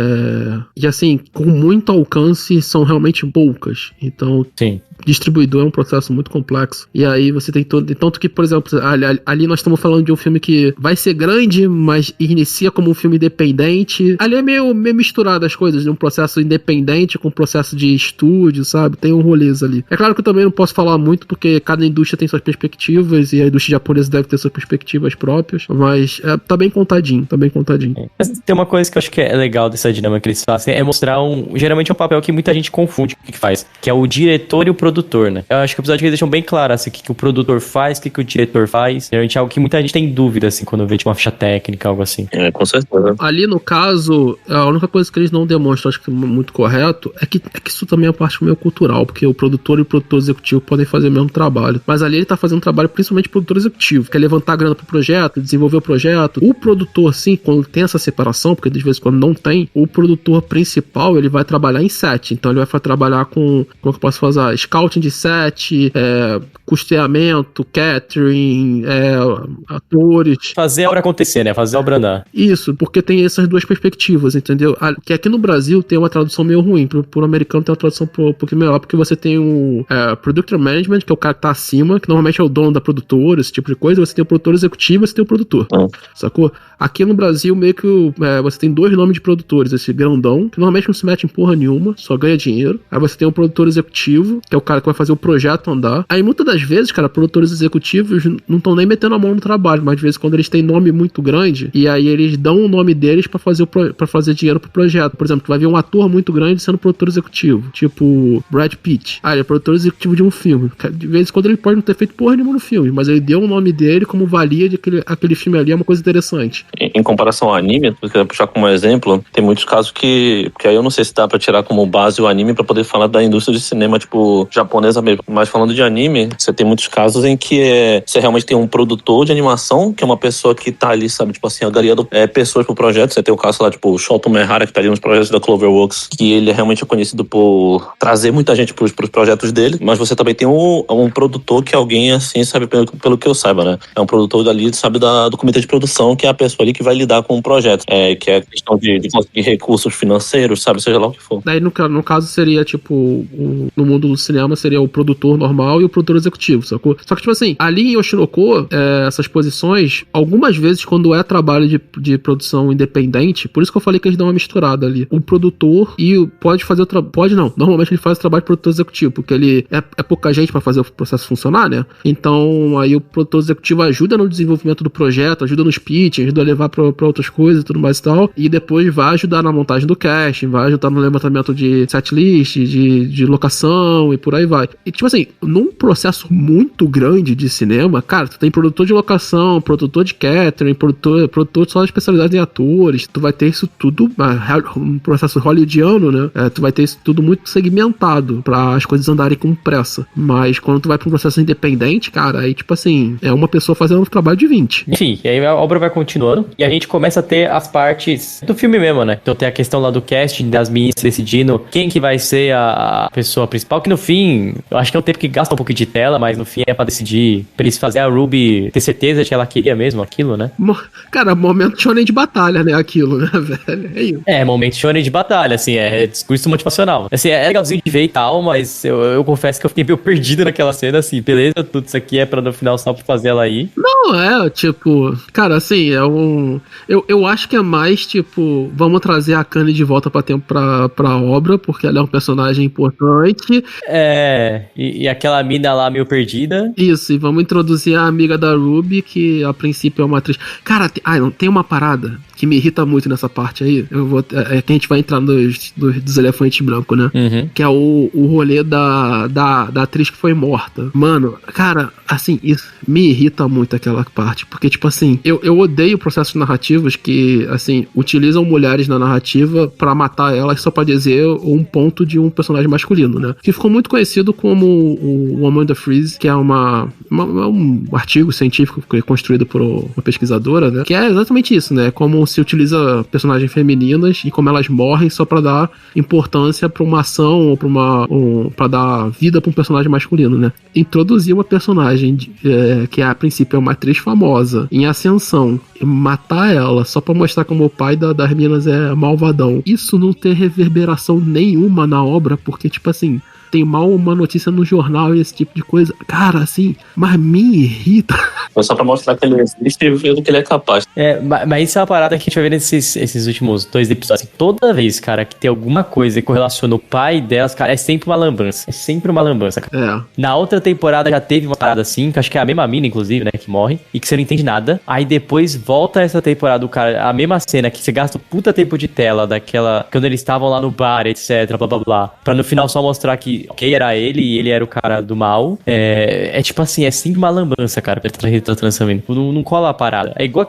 assim, com muito alcance são realmente poucas, então sim. distribuidor é um processo muito complexo. E aí você tem todo... Tanto que, por exemplo, ali nós estamos falando de um filme que vai ser grande, mas inicia como um filme independente. Ali é meio misturado as coisas, de um processo independente com um processo de estúdio, sabe? Tem um rolês ali. É claro que eu também não posso falar muito, porque cada indústria tem suas perspectivas, e a indústria japonesa deve ter suas perspectivas próprias, mas tá bem contadinho, Mas tem uma coisa que eu acho que é legal dessa dinâmica que eles fazem, é mostrar geralmente um papel que muita gente confunde o que faz, que é o diretor e o produtor, né? Eu acho que o episódio que eles deixam bem claro, assim, o que o produtor faz, o que o diretor faz. Geralmente é algo que muita gente tem dúvida, assim, quando vê, tipo, uma ficha técnica, algo assim. Com certeza. Ali, no caso, a única coisa que eles não demonstram, acho que é muito correto, é que isso também é parte meio cultural, porque o produtor e o produtor executivo podem fazer o mesmo trabalho. Mas ali ele tá fazendo um trabalho principalmente produtor executivo, que é levantar a grana pro projeto, desenvolver o projeto. O produtor, sim, quando tem essa separação, porque de vez em quando não tem, o produtor principal, ele vai trabalhar em set. Então ele vai trabalhar com, como que eu posso fazer? Scouting de set, custeamento, catering, atores. Fazer a obra acontecer, né? Fazer a obra andar. Isso, porque tem essas duas perspectivas, entendeu? Que aqui no Brasil tem uma tradução meio ruim, pro americano tem uma tradução um pouquinho melhor, porque você tem o Producer Management, que é o cara que tá acima, que normalmente é o dono da produtora, esse tipo de coisa, você tem o produtor executivo e você tem o produtor, sacou? Aqui no Brasil, meio que você tem dois nomes de produtores, esse grandão, que normalmente não se mete em porra nenhuma, só ganha dinheiro. Aí você tem o produtor executivo, que é o cara que vai fazer o projeto andar. Aí muitas das vezes, cara, produtores executivos não estão nem metendo a mão no trabalho, mas às vezes quando eles têm nome muito grande, e aí eles dão o nome deles pra fazer dinheiro pro projeto. Por exemplo, vai ver um ator muito grande sendo produtor executivo, tipo Brad Pitt. Ele é produtor executivo de um filme. De vez em quando ele pode não ter feito porra nenhuma no filme, mas ele deu o nome dele como valia de que aquele filme ali é uma coisa interessante. Em comparação ao anime, eu queria puxar como exemplo, tem muitos casos que aí eu não sei se dá pra tirar como base o anime pra poder falar da indústria de cinema, tipo, japonesa mesmo. Mas falando de anime, você tem muitos casos em que você realmente tem um produtor de animação, que é uma pessoa que tá ali, sabe, tipo assim, angariando pessoas pro projeto. Você tem o caso lá, tipo, o Shoto Mehara, que tá ali nos projetos da Cloverworks, que ele é realmente conhecido por trazer muita gente pros projetos dele, mas você também tem um produtor que é alguém, assim, sabe, pelo que eu saiba, né? É um produtor dali, sabe, do comitê de produção, que é a pessoa ali que vai lidar com o projeto, que é questão de conseguir recursos financeiros, sabe, seja lá o que for. Daí, no caso, seria, tipo, no mundo do cinema, seria o produtor normal e o produtor executivo, sacou? Só que, tipo assim, ali em Oshinoko, essas posições, algumas vezes, quando é trabalho de produção independente, por isso que eu falei que eles dão uma misturada ali. O produtor pode fazer pode não, normalmente ele faz o trabalho de produtor executivo, porque ele é pouca gente pra fazer o processo funcionar, né? Então, aí o produtor executivo ajuda no desenvolvimento do projeto, ajuda nos pitch, ajuda a levar pra outras coisas e tudo mais e tal, e depois vai ajudar na montagem do casting, vai ajudar no levantamento de setlist, de locação e por aí vai. E tipo assim, num processo muito grande de cinema, cara, tu tem produtor de locação, produtor de catering, produtor só especializado em atores, tu vai ter isso tudo, um processo hollywoodiano, né? Tu vai ter isso tudo muito segmentado pra as coisas andarem com pressa. Mas quando tu vai pra um processo independente, cara, aí tipo assim, é uma pessoa fazendo um trabalho de 20. Enfim, e aí a obra vai continuando e a gente começa a ter as partes do filme mesmo, né? Então tem a questão lá do casting, das meninas decidindo quem que vai ser a pessoa principal, que no fim, eu acho que é um tempo que gasta um pouco de tela, mas no fim é pra decidir, pra eles fazer a Ruby ter certeza de que ela queria mesmo aquilo, né? Cara, momento shonen de batalha, né? Aquilo, né, velho? É isso. Momento shonen de batalha, assim, é discurso motivacional. Assim, é legalzinho de ver e tal, mas eu confesso que eu fiquei meio perdido naquela cena, assim, beleza, tudo isso aqui é pra no final só pra fazer ela ir. Não, tipo, cara, assim, eu acho que é mais, tipo, vamos trazer a Akane de volta pra obra, porque ela é um personagem importante. E aquela mina lá meio perdida. Isso, e vamos introduzir a amiga da Ruby, que a princípio é uma atriz. Cara, tem uma parada que me irrita muito nessa parte aí. Que a gente vai entrar dos elefantes brancos, né? Uhum. Que é o rolê da atriz que foi morta. Mano, cara, assim, isso me irrita muito aquela parte. Porque, tipo assim, eu odeio processos narrativos que, assim, utilizam mulheres na narrativa pra matar elas só pra dizer um ponto de um personagem masculino, né? Que ficou muito conhecido como o Amanda Freeze, que é um artigo científico que é construído por uma pesquisadora, né? Que é exatamente isso, né? Como se utiliza personagens femininas e como elas morrem só pra dar importância pra uma ação ou pra dar vida pra um personagem masculino, né? Introduzir uma personagem que a princípio é uma atriz famosa em ascensão e matar ela só pra mostrar como o pai das meninas é malvadão. Isso não tem reverberação nenhuma na obra, porque, tipo assim, tem mal uma notícia no jornal e esse tipo de coisa. Cara, assim, mas me irrita. Foi só pra mostrar que ele existe e ver do que ele é capaz. Mas isso é uma parada que a gente vai ver nesses últimos 2 episódios. Toda vez, cara, que tem alguma coisa que correlaciona o pai delas, cara, é sempre uma lambança. É sempre uma lambança, cara. Na outra temporada já teve uma parada assim, que acho que é a mesma mina, inclusive, né, que morre, e que você não entende nada. Aí depois volta essa temporada, o cara, a mesma cena que você gasta um puta tempo de tela daquela, quando eles estavam lá no bar, etc, blá blá blá, pra no final só mostrar que, ok, era ele e ele era o cara do mal. É tipo assim, é sempre uma lambança, cara, pra ele tá transformando. Não cola a parada. É igual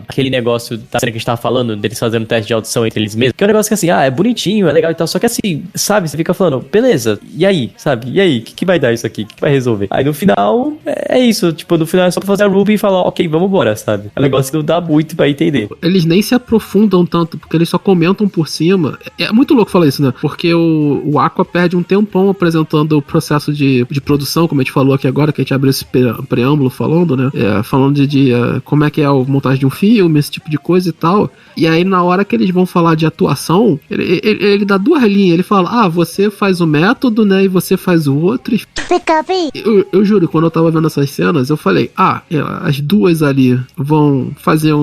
aquele negócio da cena que a gente tava falando, deles fazendo teste de audição entre eles mesmos, que é um negócio que assim, é bonitinho, é legal e tal, só que assim, sabe, você fica falando, beleza, e aí, sabe, e aí, o que vai dar isso aqui? O que vai resolver? Aí no final, é isso, tipo, no final é só pra fazer a Ruby e falar, ok, vamos embora, sabe? É um negócio que não dá muito pra entender. Eles nem se aprofundam tanto, porque eles só comentam por cima. É muito louco falar isso, né? Porque o Aqua perde um tempão apresentando o processo de produção, como a gente falou aqui agora, que a gente abriu esse preâmbulo falando, né? Falando de como é que é a montagem de um filme, esse tipo de coisa e tal. E aí, na hora que eles vão falar de atuação, ele dá 2 linhas. Ele fala, você faz o método, né? E você faz o outro. Eu juro, quando eu tava vendo essas cenas, eu falei, as duas ali vão fazer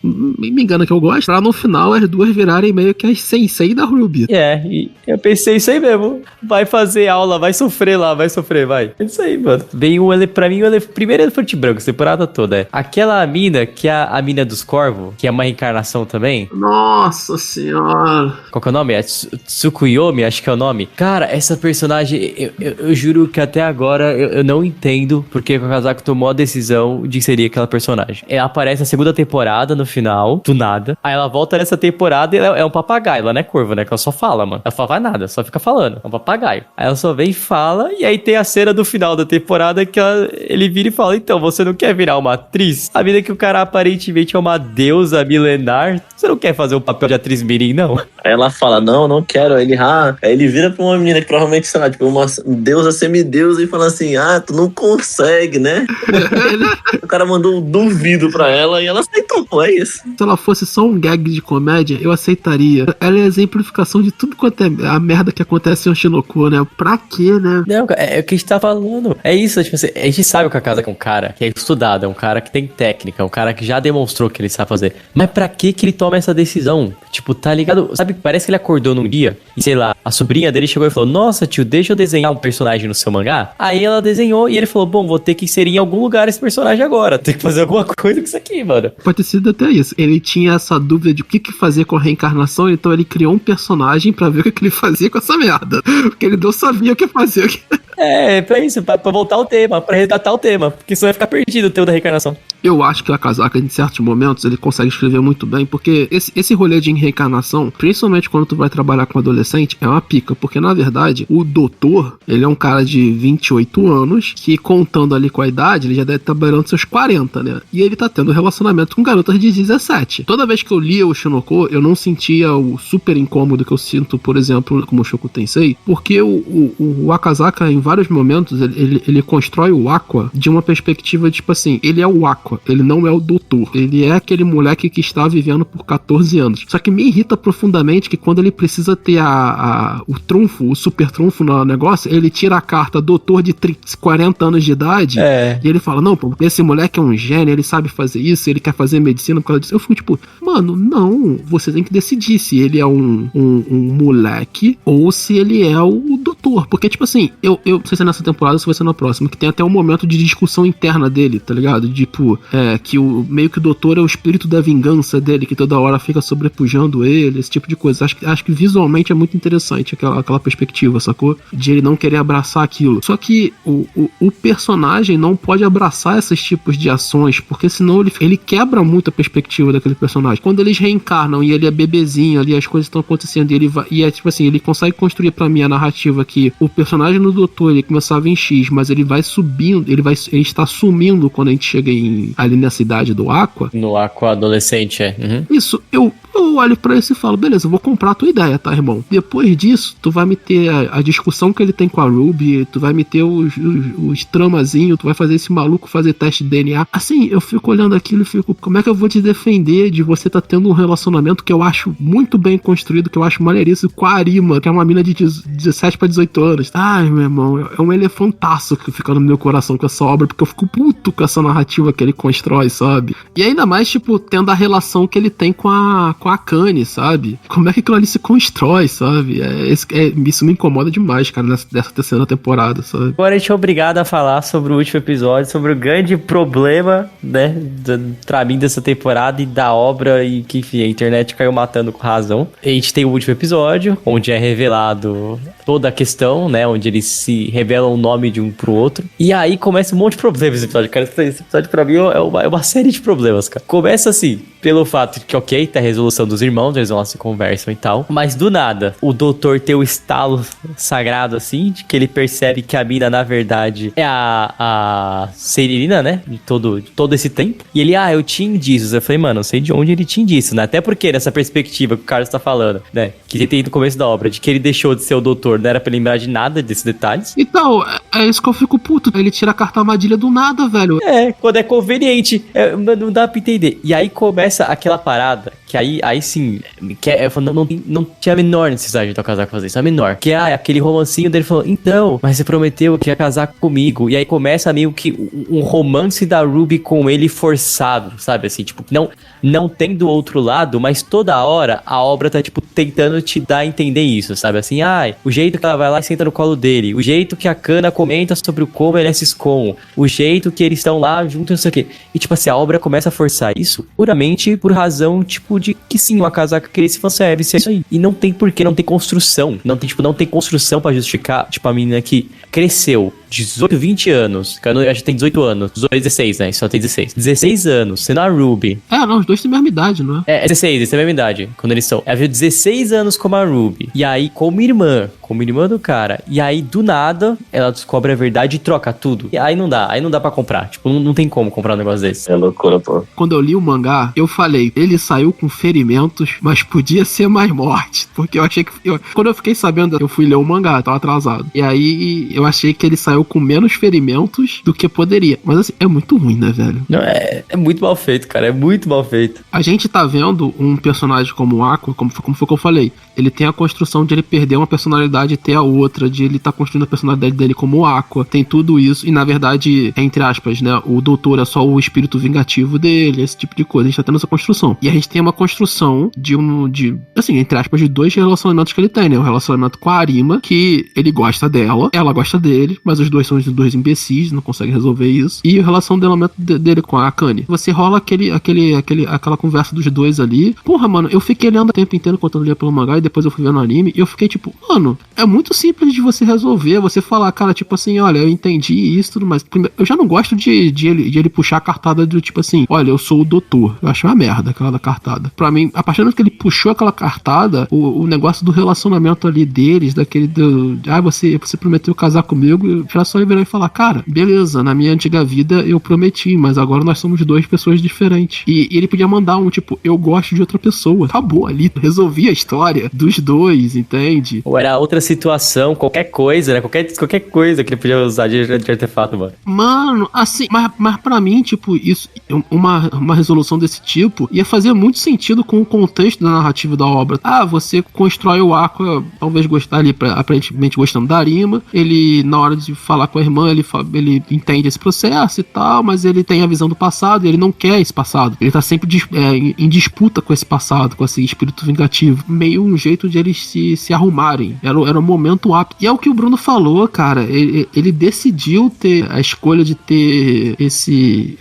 me engana que eu gosto, pra no final as duas virarem meio que as sensei da Ruby. E eu pensei isso aí mesmo. Vai fazer aula, vai sofrer lá, vai. É isso aí, mano. Vem pra mim, primeiro elefante branco, essa temporada toda. Aquela mina, que é a mina dos corvos, que é uma reencarnação também. Nossa senhora. Qual que é o nome? É Tsukuyomi, acho que é o nome. Cara, essa personagem, eu juro que até agora eu não entendo porque o Kazako tomou a decisão de inserir aquela personagem. Ela aparece na segunda temporada, no final, do nada. Aí ela volta nessa temporada e ela é um papagaio. Ela não é corvo, né? Que ela só fala, mano. Ela fala nada, só fica falando. É um papagaio. Aí ela só vem e fala, e aí tem a cena do final da temporada que ele vira e fala, então, você não quer virar uma atriz? A vida que o cara aparentemente é uma deusa milenar, você não quer fazer um papel de atriz mirim, não? Aí ela fala, não quero. Aí ele vira pra uma menina que provavelmente, sei lá, tipo, uma deusa semideusa e fala assim, tu não consegue, né? O cara mandou um duvido pra ela e ela aceitou, pô, é isso. Se ela fosse só um gag de comédia, eu aceitaria. Ela é a exemplificação de tudo quanto é a merda que acontece em Oshinoko, né? Pra quê, né? Não, é o que a gente tá falando. É isso, tipo assim, a gente sabe que a casa é um cara que é estudado, é um cara que tem técnica, é um cara que já demonstrou que ele sabe fazer. Mas pra que ele toma essa decisão? Tipo, tá ligado? Sabe, parece que ele acordou num dia e, sei lá, a sobrinha dele chegou e falou, nossa, tio, deixa eu desenhar um personagem no seu mangá. Aí ela desenhou e ele falou, bom, vou ter que inserir em algum lugar esse personagem agora. Tem que fazer alguma coisa com isso aqui, mano. Pode ter sido até isso. Ele tinha essa dúvida de o que fazer com a reencarnação, então ele criou um personagem pra ver o que ele fazia com essa merda. Porque ele não sabia o que fazer. Pra isso, pra voltar ao tema, pra resgatar o tema. Porque senão vai ficar perdido o tema da reencarnação. Eu acho que a Kazaka, em certos momentos, ele consegue escrever muito bem, porque esse rolê de reencarnação, principalmente quando tu vai trabalhar com adolescente, é uma pica, porque na verdade, o doutor, ele é um cara de 28 anos, que contando ali com a idade, ele já deve estar beirando seus 40, né? E ele tá tendo relacionamento com garotas de 17. Toda vez que eu lia o Shinoko, eu não sentia o super incômodo que eu sinto, por exemplo, como o Shoku Tensei, porque o Akazaka, em vários momentos, ele constrói o Aqua de uma perspectiva, tipo assim, ele é o Aqua, ele não é o doutor, ele é aquele moleque que está vivendo por 14 anos. Só que me irrita profundamente que quando ele precisa ter o trunfo, o super trunfo no negócio, ele tira a carta doutor de 40 anos de idade, e ele fala, não, pô, esse moleque é um gênio, ele sabe fazer isso, ele quer fazer medicina por causa disso. Eu fico tipo, mano, não, você tem que decidir se ele é um moleque ou se ele é o doutor, porque tipo assim, eu não sei se é nessa temporada ou se vai ser na próxima, que tem até um momento de discussão interna dele, tá ligado? Tipo, que meio que o doutor é o espírito da vingança dele, que toda hora fica sobrepujando ele, esse tipo de coisa. Acho que visualmente é muito interessante aquela perspectiva, sacou? De ele não querer abraçar aquilo. Só que o personagem não pode abraçar esses tipos de ações, porque senão ele quebra muito a perspectiva daquele personagem. Quando eles reencarnam e ele é bebezinho ali, as coisas estão acontecendo, e é tipo assim, ele consegue construir pra mim a narrativa que o personagem do doutor, ele começava em X, mas ele vai subindo, ele está sumindo quando a gente chega ali nessa idade do Aqua. No Aqua adolescente, Uhum. Isso, eu olho pra isso e falo, beleza, eu vou comprar a tua ideia, tá, irmão? Depois disso, tu vai me ter a discussão que ele tem com a Ruby, tu vai me ter os tramazinhos, tu vai fazer esse maluco fazer teste de DNA. Assim, eu fico olhando aquilo e fico, como é que eu vou te defender de você tá tendo um relacionamento que eu acho muito bem construído, que eu acho maneiríssimo, com a Arima, que é uma mina de 17 pra 18 anos. Ai, meu irmão, é um elefantaço que fica no meu coração com essa obra, porque eu fico puto com essa narrativa que ele constrói, sabe? E ainda mais, tipo, tendo a relação que ele tem com a Akane, sabe? Como é que aquilo ali se constrói, sabe? Isso me incomoda demais, cara, dessa terceira temporada, sabe? Agora a gente é obrigado a falar sobre o último episódio, sobre o grande problema, né, pra mim dessa temporada e da obra, e que, enfim, a internet caiu matando com razão. A gente tem o último episódio, onde é revelado toda a questão, né, onde eles se revelam o nome de um pro outro, e aí começa um monte de problemas esse episódio, cara. Esse episódio pra mim é uma série de problemas, cara. Começa assim, pelo fato de que, ok, tá a resolução dos irmãos, eles vão lá se conversam e tal, mas do nada, o doutor tem o estalo sagrado, assim, de que ele percebe que a mina, na verdade, é a Serena, né, de todo esse tempo, e ele, eu tinha indícios. Eu falei, mano, não sei de onde ele tinha indícios, né, até porque nessa perspectiva que o Carlos tá falando, né, que ele tem no começo da obra, de que ele deixou de ser o doutor, não era pra lembrar de nada desses detalhes. Então, é isso que eu fico puto, ele tira a carta armadilha do nada, velho. Quando é conveniente, não dá pra entender. E aí começa aquela parada, que aí sim, que não tinha a menor necessidade de eu casar com você, isso é a menor. Que é aquele romancinho dele falando, então, mas você prometeu que ia casar comigo. E aí começa meio que um romance da Ruby com ele forçado, sabe? Assim, tipo, não tem do outro lado, mas toda hora a obra tá, tipo, tentando te dar a entender isso, sabe? Assim, o jeito que ela vai lá e senta no colo dele, o jeito que a Kana comenta sobre como ele é Siscon, o jeito que eles estão lá juntos, não sei o quê. E, tipo assim, a obra começa a forçar isso puramente por razão, tipo, de que sim, uma casaca queria esse fanservice, é isso aí. E não tem porquê, não tem construção. Não tem construção pra justificar, tipo, a menina que cresceu 18, 20 anos, que eu acho que tem 18 anos, 16, né? Só tem 16. 16 anos, sendo a Ruby. Não, os dois têm a mesma idade, não é? 16, eles têm a mesma idade, quando eles são. Ela viu 16 anos como a Ruby. E aí, como irmã do cara. E aí, do nada, ela descobre a verdade e troca tudo. E aí não dá pra comprar. Tipo, não tem como comprar um negócio desse. É loucura, pô. Quando eu li o mangá, eu falei, ele saiu com ferimentos, mas podia ser mais morte. Porque eu achei que... Quando eu fiquei sabendo, eu fui ler o mangá, tava atrasado. E aí, eu achei que ele saiu com menos ferimentos do que poderia. Mas assim, é muito ruim, né, velho? Não, é muito mal feito, cara. É muito mal feito. A gente tá vendo um personagem como o Aqua, como foi que eu falei. Ele tem a construção de ele perder uma personalidade e ter a outra, de ele tá construindo a personalidade dele como o Aqua. Tem tudo isso. E, na verdade, entre aspas, né, o doutor é só o espírito vingativo dele, esse tipo de coisa. A gente tá tendo essa construção. E a gente tem uma construção assim, entre aspas, de dois relacionamentos que ele tem, né? O relacionamento com a Arima, que ele gosta dela, ela gosta dele, mas os dois são os dois imbecis, não conseguem resolver isso. E o relacionamento dele com a Akane. Você rola aquela conversa dos dois ali. Porra, mano, eu fiquei lendo o tempo inteiro contando lia pelo mangá e depois eu fui ver no anime e eu fiquei tipo, mano, é muito simples de você resolver, você falar, cara, tipo assim, olha, eu entendi isso e tudo mais. Eu já não gosto de ele puxar a cartada do tipo assim, olha, eu sou o doutor. Eu achei uma merda aquela da cartada. Pra mim, a partir do que ele puxou aquela cartada, o negócio do relacionamento ali deles, você prometeu casar comigo, já só ele virar e falar, cara, beleza, na minha antiga vida eu prometi, mas agora nós somos duas pessoas diferentes. E ele podia mandar um tipo, eu gosto de outra pessoa. Acabou ali, resolvi a história dos dois, entende? Ou era outra situação, qualquer coisa, né? Qualquer coisa que ele podia usar de artefato, mano. Mano, assim, mas pra mim, tipo, isso, uma resolução desse tipo ia fazer muito sentido com o contexto da narrativa da obra. Você constrói o Aqua, talvez gostar ali, aparentemente gostando da Arima, ele, na hora de falar com a irmã, ele entende esse processo e tal, mas ele tem a visão do passado e ele não quer esse passado. Ele tá sempre em disputa com esse passado, com esse espírito vingativo. Meio um jeito de eles se arrumarem. Era um momento apto. E é o que o Bruno falou, cara. Ele decidiu ter a escolha de ter esse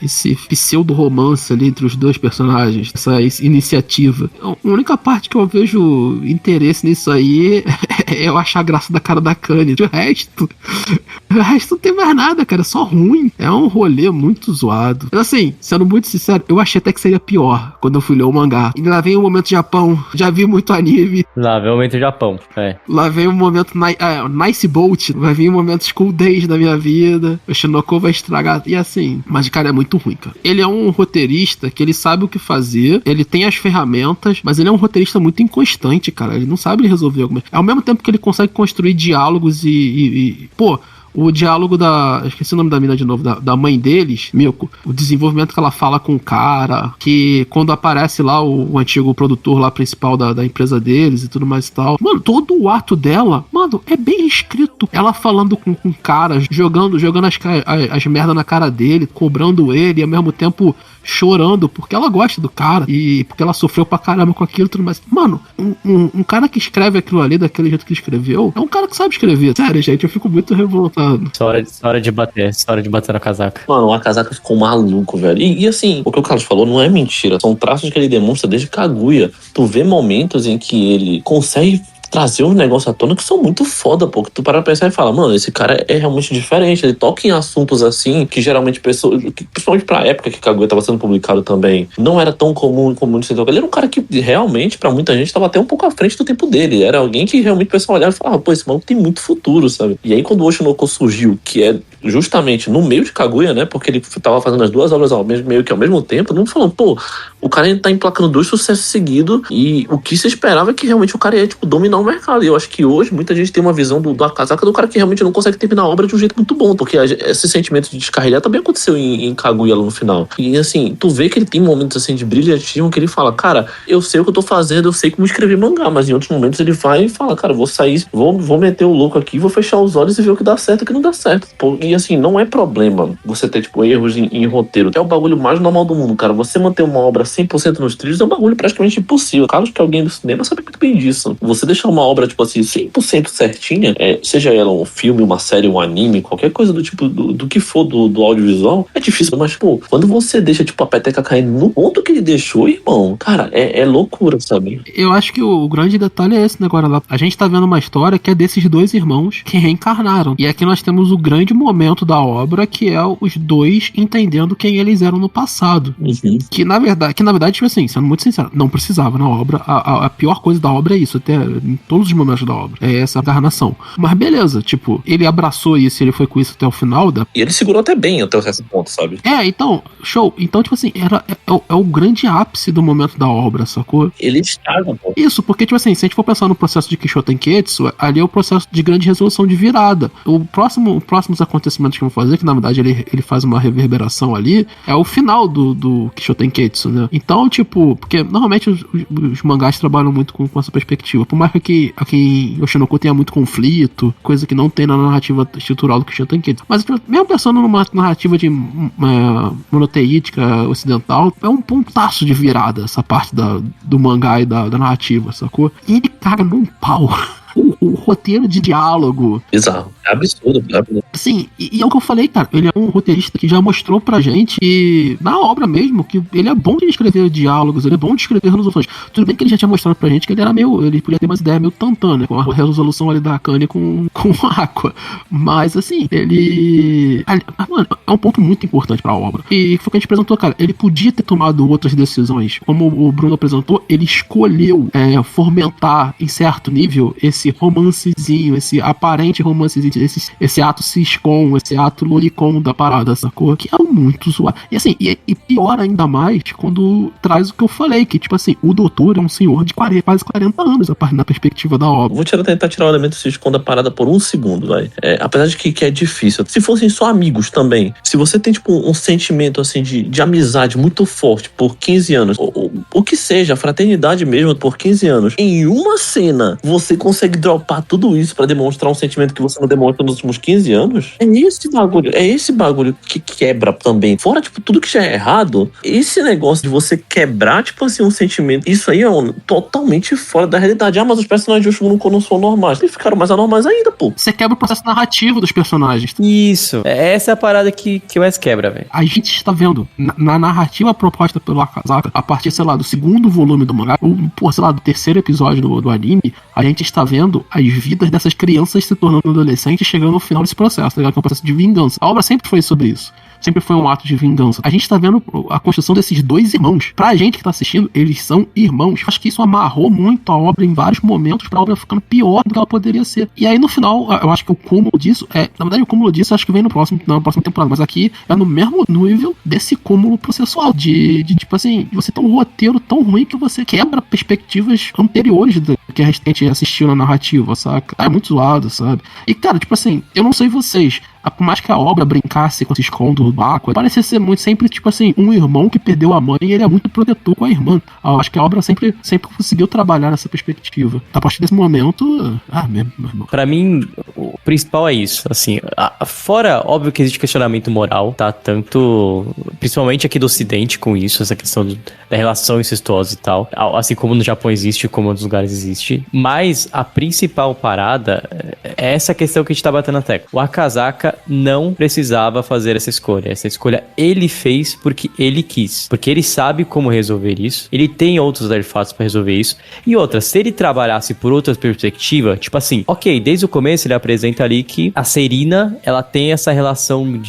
pseudo-romance ali entre os dois personagens, essa iniciativa. A única parte que eu vejo interesse nisso aí é eu achar a graça da cara da Akane. O resto não tem mais nada, cara. É só ruim. É um rolê muito zoado. Mas assim, sendo muito sincero, eu achei até que seria pior quando eu fui ler o mangá. E lá vem o momento Japão. Já vi muito anime. Lá vem o momento Japão, Lá vem o momento Nice Boat. Vai vir o momento School Days da minha vida. O Shinoko vai estragar. E assim, mas cara, é muito ruim, cara. Ele é um roteirista que ele sabe o que fazer. Ele tem as ferramentas, mas ele é um roteirista muito inconstante, cara. Ele não sabe resolver alguma... Ao mesmo tempo que ele consegue construir diálogos pô, o diálogo esqueci o nome da mina de novo, da mãe deles, Miko. O desenvolvimento que ela fala com o cara, que quando aparece lá o antigo produtor lá principal da empresa deles e tudo mais e tal. Mano, todo o ato dela, mano, é bem escrito. Ela falando com caras, jogando as merda na cara dele, cobrando ele, e ao mesmo tempo chorando, porque ela gosta do cara, e porque ela sofreu pra caramba com aquilo e tudo mais. Mano, um cara que escreve aquilo ali daquele jeito que escreveu, é um cara que sabe escrever. Sério, gente, eu fico muito revoltado. Só hora de bater na casaca. Mano, a casaca ficou maluco, velho. E assim, o que o Carlos falou não é mentira. São traços que ele demonstra desde Kaguya. Tu vê momentos em que ele consegue trazer uns negócios à tona que são muito foda, pô. Que tu para pra pensar e fala, mano, esse cara é realmente diferente. Ele toca em assuntos assim, que geralmente pessoas, principalmente pra época que Kaguya tava sendo publicado também, não era tão comum de se tocar. Ele era um cara que realmente, pra muita gente, tava até um pouco à frente do tempo dele. Era alguém que realmente o pessoal olhava e falava, pô, esse maluco tem muito futuro, sabe? E aí quando o Oshinoko surgiu, que é justamente no meio de Kaguya, né? Porque ele tava fazendo as duas obras meio que ao mesmo tempo, não falando, pô, o cara tá emplacando 2 sucessos seguidos, e o que se esperava é que realmente o cara ia, tipo, dominar o mercado. E eu acho que hoje muita gente tem uma visão da casaca do cara que realmente não consegue terminar a obra de um jeito muito bom, porque esse sentimento de descarrilhar também aconteceu em Kaguya lá no final. E assim, tu vê que ele tem momentos assim de brilhantismo que ele fala, cara, eu sei o que eu tô fazendo, eu sei como escrever mangá, mas em outros momentos ele vai e fala, cara, vou sair, vou meter o louco aqui, vou fechar os olhos e ver o que dá certo e o que não dá certo. Pô, e assim, não é problema você ter, tipo, erros em roteiro. É o bagulho mais normal do mundo, cara. Você manter uma obra 100% nos trilhos é um bagulho praticamente impossível. Carlos, que é alguém do cinema, sabe muito bem disso. Você deixar uma obra, tipo assim, 100% certinha, seja ela um filme, uma série, um anime, qualquer coisa do tipo, do que for do audiovisual, é difícil. Mas, pô, quando você deixa, tipo, a peteca caindo no ponto que ele deixou, irmão, cara, é loucura, sabe? Eu acho que o grande detalhe é esse, né, agora. A gente tá vendo uma história que é desses 2 irmãos que reencarnaram. E aqui nós temos o grande momento da obra, que é os 2 entendendo quem eles eram no passado. Uhum. Que na verdade, tipo assim, sendo muito sincero, não precisava na obra. A pior coisa da obra é isso, até em todos os momentos da obra. É essa encarnação. Mas beleza, tipo, ele abraçou isso, ele foi com isso até o final E ele segurou até bem até esse ponto, sabe? Então, show. Então, tipo assim, é o grande ápice do momento da obra, sacou? Ele estraga, pô. Isso, porque, tipo assim, se a gente for pensar no processo de Kishotenketsu, ali é o processo de grande resolução de virada. Próximos acontecimentos que vão fazer, que na verdade ele faz uma reverberação ali, é o final do Kishotenketsu, né? Então, tipo, porque normalmente os mangás trabalham muito com essa perspectiva. Por mais que aqui em Oshinoko tenha muito conflito, coisa que não tem na narrativa estrutural do Kishotenketsu. Mas, tipo, mesmo pensando numa narrativa de monoteística ocidental, é um pontaço de virada essa parte do mangá e da narrativa, sacou? E ele caga num pau. O roteiro de diálogo. Bizarro. É absurdo. Sim, e é o que eu falei, cara. Ele é um roteirista que já mostrou pra gente, na obra mesmo, que ele é bom de escrever diálogos, ele é bom de escrever resoluções. Tudo bem que ele já tinha mostrado pra gente que ele podia ter umas ideias meio tantã, né? Com a resolução ali da Akane com Aqua. Mas, assim, mano, é um ponto muito importante pra obra. E foi o que a gente apresentou, cara. Ele podia ter tomado outras decisões. Como o Bruno apresentou, ele escolheu fomentar, em certo nível, esse romancezinho, esse aparente romancezinho, esse ato ciscom, esse ato lolicon da parada, sacou? Que é muito zoado. E assim, e pior ainda mais quando traz o que eu falei, que tipo assim, o doutor é um senhor de quase 40 anos, na perspectiva da obra. Vou tentar tirar o elemento ciscom da parada por um segundo, vai. Apesar de que é difícil. Se fossem só amigos também, se você tem tipo um sentimento assim de amizade muito forte por 15 anos, o que seja, fraternidade mesmo por 15 anos, em uma cena você consegue dropar tudo isso pra demonstrar um sentimento que você não demonstra nos últimos 15 anos, é esse bagulho que quebra também. Fora, tipo, tudo que já é errado, esse negócio de você quebrar, tipo assim, um sentimento, isso aí é totalmente fora da realidade. Mas os personagens de Oshinoko não são normais. Eles ficaram mais anormais ainda, pô. Você quebra o processo narrativo dos personagens. Isso. Essa é a parada que mais quebra, velho. A gente está vendo, na narrativa proposta pelo Akazaka, a partir, sei lá, do 2º volume do mangá, ou, sei lá, do 3º episódio do anime, a gente está vendo as vidas dessas crianças se tornando adolescentes, chegando no final desse processo, tá ligado? Que é um processo de vingança. A obra sempre foi sobre isso. Sempre foi um ato de vingança. A gente tá vendo a construção desses 2 irmãos. Pra gente que tá assistindo, eles são irmãos. Acho que isso amarrou muito a obra em vários momentos, pra obra ficando pior do que ela poderia ser. E aí, no final, eu acho que o cúmulo disso na verdade, o cúmulo disso acho que vem na próxima temporada. Mas aqui é no mesmo nível desse cúmulo processual. De tipo assim, você tem um roteiro tão ruim que você quebra perspectivas anteriores do que a gente assistiu na narrativa, saca? É muito zoado, sabe? E, cara, tipo assim, eu não sei vocês. por mais que a obra brincasse com esse escondo do Aqua, parecia ser muito sempre, tipo assim, um irmão que perdeu a mãe e ele é muito protetor com a irmã. Eu acho que a obra sempre conseguiu trabalhar nessa perspectiva. A partir desse momento, mesmo, meu irmão. Pra mim, o principal é isso, assim, fora, óbvio que existe questionamento moral, tá, tanto, principalmente aqui do Ocidente com isso, essa questão da relação incestuosa e tal, assim como no Japão existe, como em outros lugares existe, mas a principal parada é essa questão que a gente tá batendo na tecla. O Akazaka não precisava fazer essa escolha ele fez porque ele quis, porque ele sabe como resolver isso, ele tem outros artefatos pra resolver isso, e outra, se ele trabalhasse por outra perspectiva, tipo assim, ok, desde o começo ele apresenta ali que a Serena, ela tem essa relação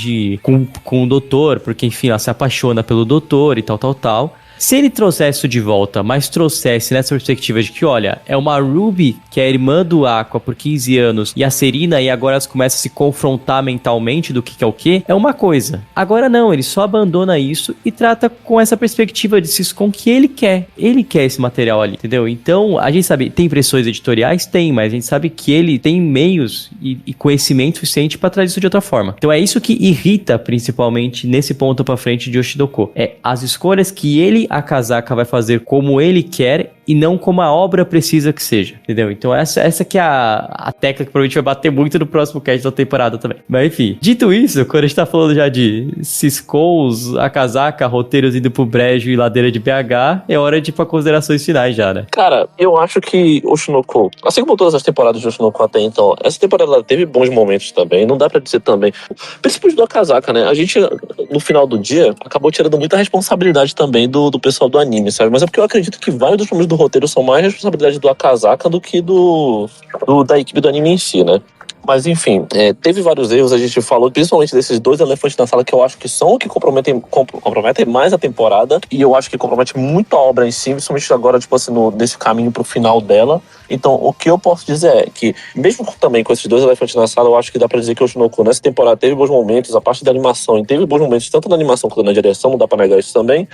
com o doutor, porque enfim, ela se apaixona pelo doutor e tal. Se ele trouxesse isso de volta, mas trouxesse nessa perspectiva de que, olha, é uma Ruby, que é a irmã do Aqua por 15 anos, e a Serena, e agora elas começam a se confrontar mentalmente do que é o que, é uma coisa. Agora não, ele só abandona isso e trata com essa perspectiva de Siscon que ele quer. Ele quer esse material ali, entendeu? Então, a gente sabe, tem pressões editoriais? Tem, mas a gente sabe que ele tem meios e conhecimento suficiente para trazer isso de outra forma. Então é isso que irrita, principalmente, nesse ponto pra frente de Yoshidoko. É as escolhas que ele, a Akazaka, vai fazer como ele quer e não como a obra precisa que seja, entendeu? Então essa que é a tecla que provavelmente vai bater muito no próximo cast da temporada também. Mas enfim, dito isso, quando a gente tá falando já de Siscons, Akazaka, roteiros indo pro brejo e ladeira de BH, é hora de ir pra considerações finais já, né? Cara, eu acho que Oshinoko, assim como todas as temporadas de Oshinoko até então, essa temporada ela teve bons momentos também, não dá pra dizer também. Principalmente do Akazaka, né? A gente, no final do dia, acabou tirando muita responsabilidade também do pessoal do anime, sabe? Mas é porque eu acredito que vários dos momentos do roteiro são mais responsabilidade do Akazaka do que da equipe do anime em si, né? Mas enfim, teve vários erros, a gente falou principalmente desses dois elefantes na sala que eu acho que são o que comprometem mais a temporada, e eu acho que compromete muito a obra em si, principalmente agora, tipo assim, nesse caminho pro final dela. Então, o que eu posso dizer é que, mesmo também com esses dois elefantes na sala, eu acho que dá pra dizer que o Oshinoko nessa temporada teve bons momentos, a parte da animação, e teve bons momentos tanto na animação quanto na direção, não dá pra negar isso também.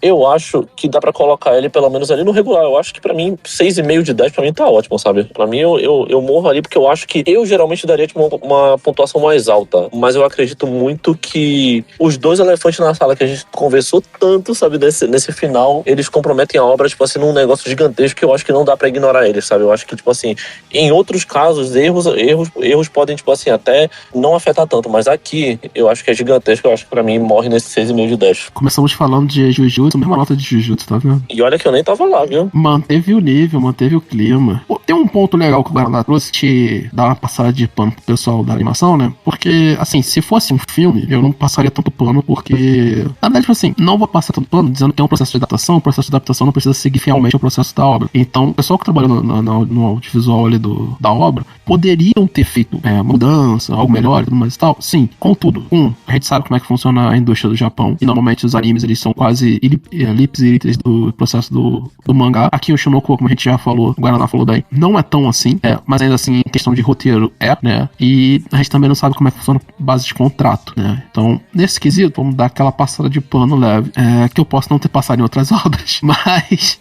Eu acho que dá pra colocar ele pelo menos ali no regular. Eu acho que pra mim, 6,5 de 10 pra mim tá ótimo, sabe? Pra mim, eu morro ali porque eu acho que eu geralmente daria tipo, uma pontuação mais alta, mas eu acredito muito que os dois elefantes na sala que a gente conversou tanto, sabe, nesse final, eles comprometem a obra, tipo assim, num negócio gigantesco que eu acho que não dá pra ignorar eles, sabe? Eu acho que, tipo assim, em outros casos, erros podem, tipo assim, até não afetar tanto, mas aqui, eu acho que é gigantesco, eu acho que pra mim morre nesse 6,5 de 10. Começamos falando de Jujutsu, mesma nota de Jujutsu, tá vendo? E olha que eu nem tava lá, viu? Manteve o nível, manteve o clima. Pô, tem um ponto legal que o Guaraná trouxe, te dar uma passada de pano pro pessoal da animação, né? Porque, assim, se fosse um filme, eu não passaria tanto pano, porque, na verdade, tipo assim, não vou passar tanto pano dizendo que é um processo de adaptação. O processo de adaptação não precisa seguir fielmente o processo da obra. Então, o pessoal que trabalha no audiovisual ali da obra poderiam ter feito mudança, algo melhor e tudo mais e tal. Sim, contudo, a gente sabe como é que funciona a indústria do Japão, e normalmente os animes, eles são quase ipsis do processo do mangá. Aqui o Oshinoko, como a gente já falou, o Guaraná falou daí, não é tão assim, mas ainda assim, em questão de roteiro, né? E a gente também não sabe como é que funciona a base de contrato, né? Então, nesse quesito, vamos dar aquela passada de pano leve, que eu posso não ter passado em outras obras, mas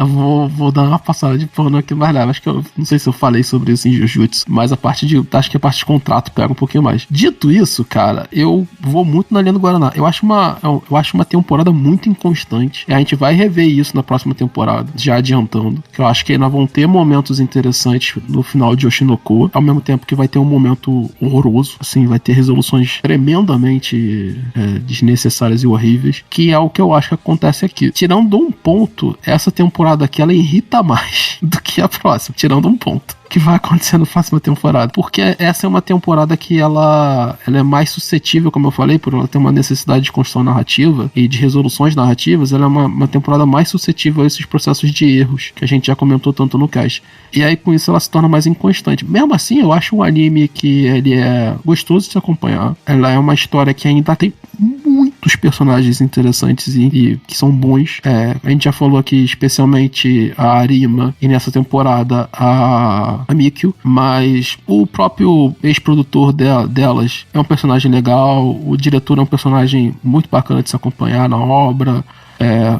vou dar uma passada de pano aqui mais leve. Acho que eu não sei se eu falei sobre isso em Jujutsu, mas acho que a parte de contrato pega um pouquinho mais. Dito isso, cara, eu vou muito na linha do Guaraná. Eu acho uma temporada muito inconstante. E a gente vai rever isso na próxima temporada, já adiantando. Que eu acho que nós vamos ter momentos interessantes no final de Oshinoko, ao mesmo tempo que vai ter um momento horroroso, assim, vai ter resoluções tremendamente desnecessárias e horríveis, que é o que eu acho que acontece aqui. Tirando um ponto, essa temporada aqui, ela irrita mais do que a próxima, tirando um ponto que vai acontecer na próxima temporada, porque essa é uma temporada que ela é mais suscetível, como eu falei, por ela ter uma necessidade de construção narrativa e de resoluções narrativas. Ela é uma temporada mais suscetível a esses processos de erros que a gente já comentou tanto no cast, e aí com isso ela se torna mais inconstante. Mesmo assim, eu acho um anime que ele é gostoso de se acompanhar. Ela é uma história que ainda tem muitos personagens interessantes e que são bons. A gente já falou aqui especialmente a Arima, e nessa temporada a Mikio, mas o próprio ex-produtor delas é um personagem legal, o diretor é um personagem muito bacana de se acompanhar na obra.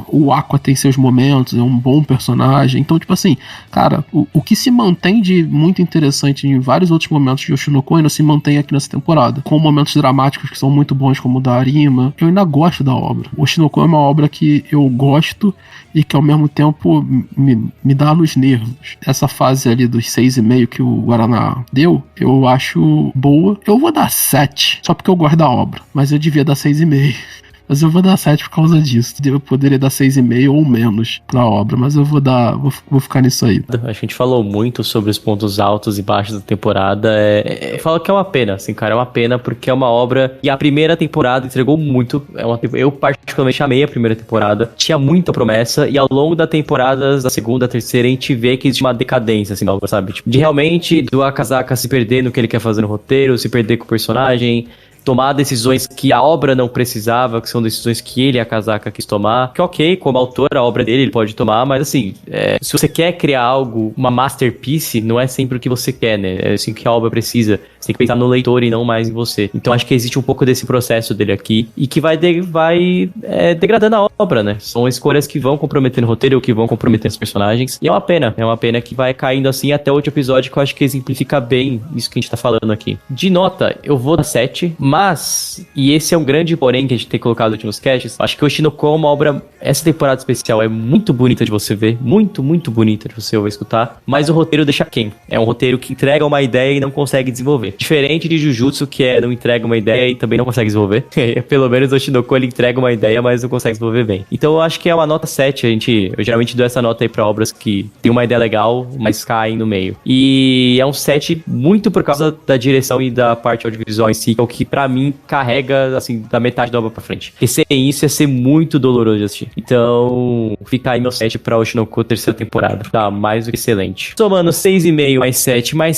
O Aqua tem seus momentos, é um bom personagem. Então, tipo assim, cara, o que se mantém de muito interessante em vários outros momentos de Oshinoko ainda se mantém aqui nessa temporada. Com momentos dramáticos que são muito bons, como o da Arima. Eu ainda gosto da obra. O Oshinoko é uma obra que eu gosto e que ao mesmo tempo me dá nos nervos. Essa fase ali dos 6,5 que o Guaraná deu, eu acho boa. Eu vou dar 7, só porque eu gosto da obra. Mas eu devia dar 6,5. Mas eu vou dar 7 por causa disso. Eu poderia dar 6,5 ou menos pra obra, mas eu vou ficar nisso aí. A gente falou muito sobre os pontos altos e baixos da temporada. Eu falo que é uma pena, assim, cara, é uma pena porque é uma obra e a primeira temporada entregou muito. Eu particularmente amei a primeira temporada. Tinha muita promessa e ao longo da temporada, da segunda, terceira, a gente vê que existe uma decadência, assim, obra, sabe? Tipo, de realmente do Akazaka se perder no que ele quer fazer no roteiro, se perder com o personagem, tomar decisões que a obra não precisava, que são decisões que ele, a Akazaka, quis tomar. Que ok, como autor, a obra dele ele pode tomar, mas assim, se você quer criar algo, uma masterpiece, não é sempre o que você quer, né? É assim que a obra precisa. Você tem que pensar no leitor e não mais em você. Então acho que existe um pouco desse processo dele aqui e que vai degradando a obra, né? São escolhas que vão comprometendo o roteiro ou que vão comprometendo os personagens. E é uma pena que vai caindo assim até o último episódio, que eu acho que exemplifica bem isso que a gente tá falando aqui. De nota, eu vou dar 7, mas, e esse é um grande porém que a gente tem colocado nos casts, acho que o Oshinoko é uma obra, essa temporada especial é muito bonita de você ver, muito, muito bonita de você ouvir escutar, mas o roteiro deixa quem? É um roteiro que entrega uma ideia e não consegue desenvolver. Diferente de Jujutsu, que não entrega uma ideia e também não consegue desenvolver. Pelo menos o Oshinoko, ele entrega uma ideia, mas não consegue desenvolver bem. Então eu acho que é uma nota 7, eu geralmente dou essa nota aí pra obras que tem uma ideia legal, mas caem no meio. E é um 7 muito por causa da direção e da parte audiovisual em si, que é o que pra mim carrega, assim, da metade da obra pra frente. Porque sem isso ia ser muito doloroso de assistir. Então, fica aí meu 7 pra Oshinoko terceira temporada. Tá mais do que excelente. Somando 6,5 mais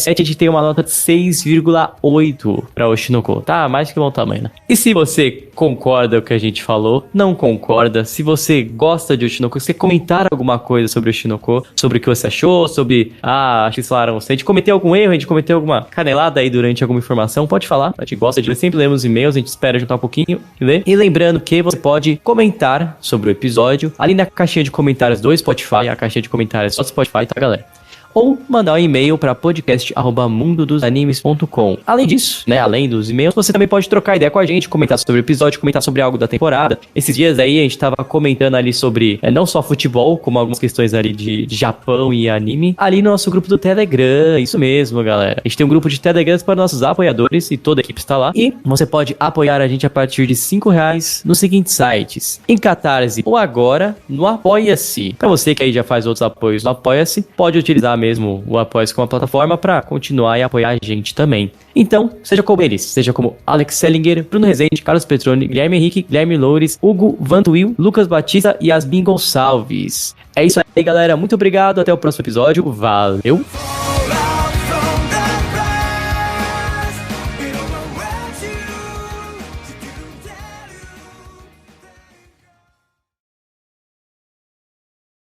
7, a gente tem uma nota de 6,8 pra Oshinoko. Tá mais que bom tamanho, né? E se você concorda com o que a gente falou, não concorda, se você gosta de Oshinoko, se você comentar alguma coisa sobre Oshinoko, sobre o que você achou, sobre, acho que eles falaram, se a gente cometeu algum erro, a gente cometeu alguma canelada aí durante alguma informação, pode falar. A gente gosta de ler, sempre lemos os e-mails, a gente espera juntar um pouquinho e ler. E lembrando que você pode comentar sobre o episódio ali na caixinha de comentários do Spotify, a caixinha de comentários do Spotify, tá, galera? Ou mandar um e-mail para podcast@mundodosanimes.com. Além disso, né, além dos e-mails, você também pode trocar ideia com a gente, comentar sobre o episódio, comentar sobre algo da temporada. Esses dias aí a gente tava comentando ali sobre não só futebol, como algumas questões ali de Japão e anime, ali no nosso grupo do Telegram. Isso mesmo, galera. A gente tem um grupo de Telegram para nossos apoiadores e toda a equipe está lá. E você pode apoiar a gente a partir de R$5 nos seguintes sites: em Catarse ou agora no Apoia-se. Para você que aí já faz outros apoios no Apoia-se, pode utilizar mesmo o Apoia-se como uma plataforma para continuar e apoiar a gente também. Então, seja como eles, seja como Alex Sellinger, Bruno Rezende, Carlos Petroni, Guilherme Henrique, Guilherme Loures, Hugo Vantuil, Lucas Batista e Yasmin Gonçalves. É isso aí, galera. Muito obrigado. Até o próximo episódio. Valeu!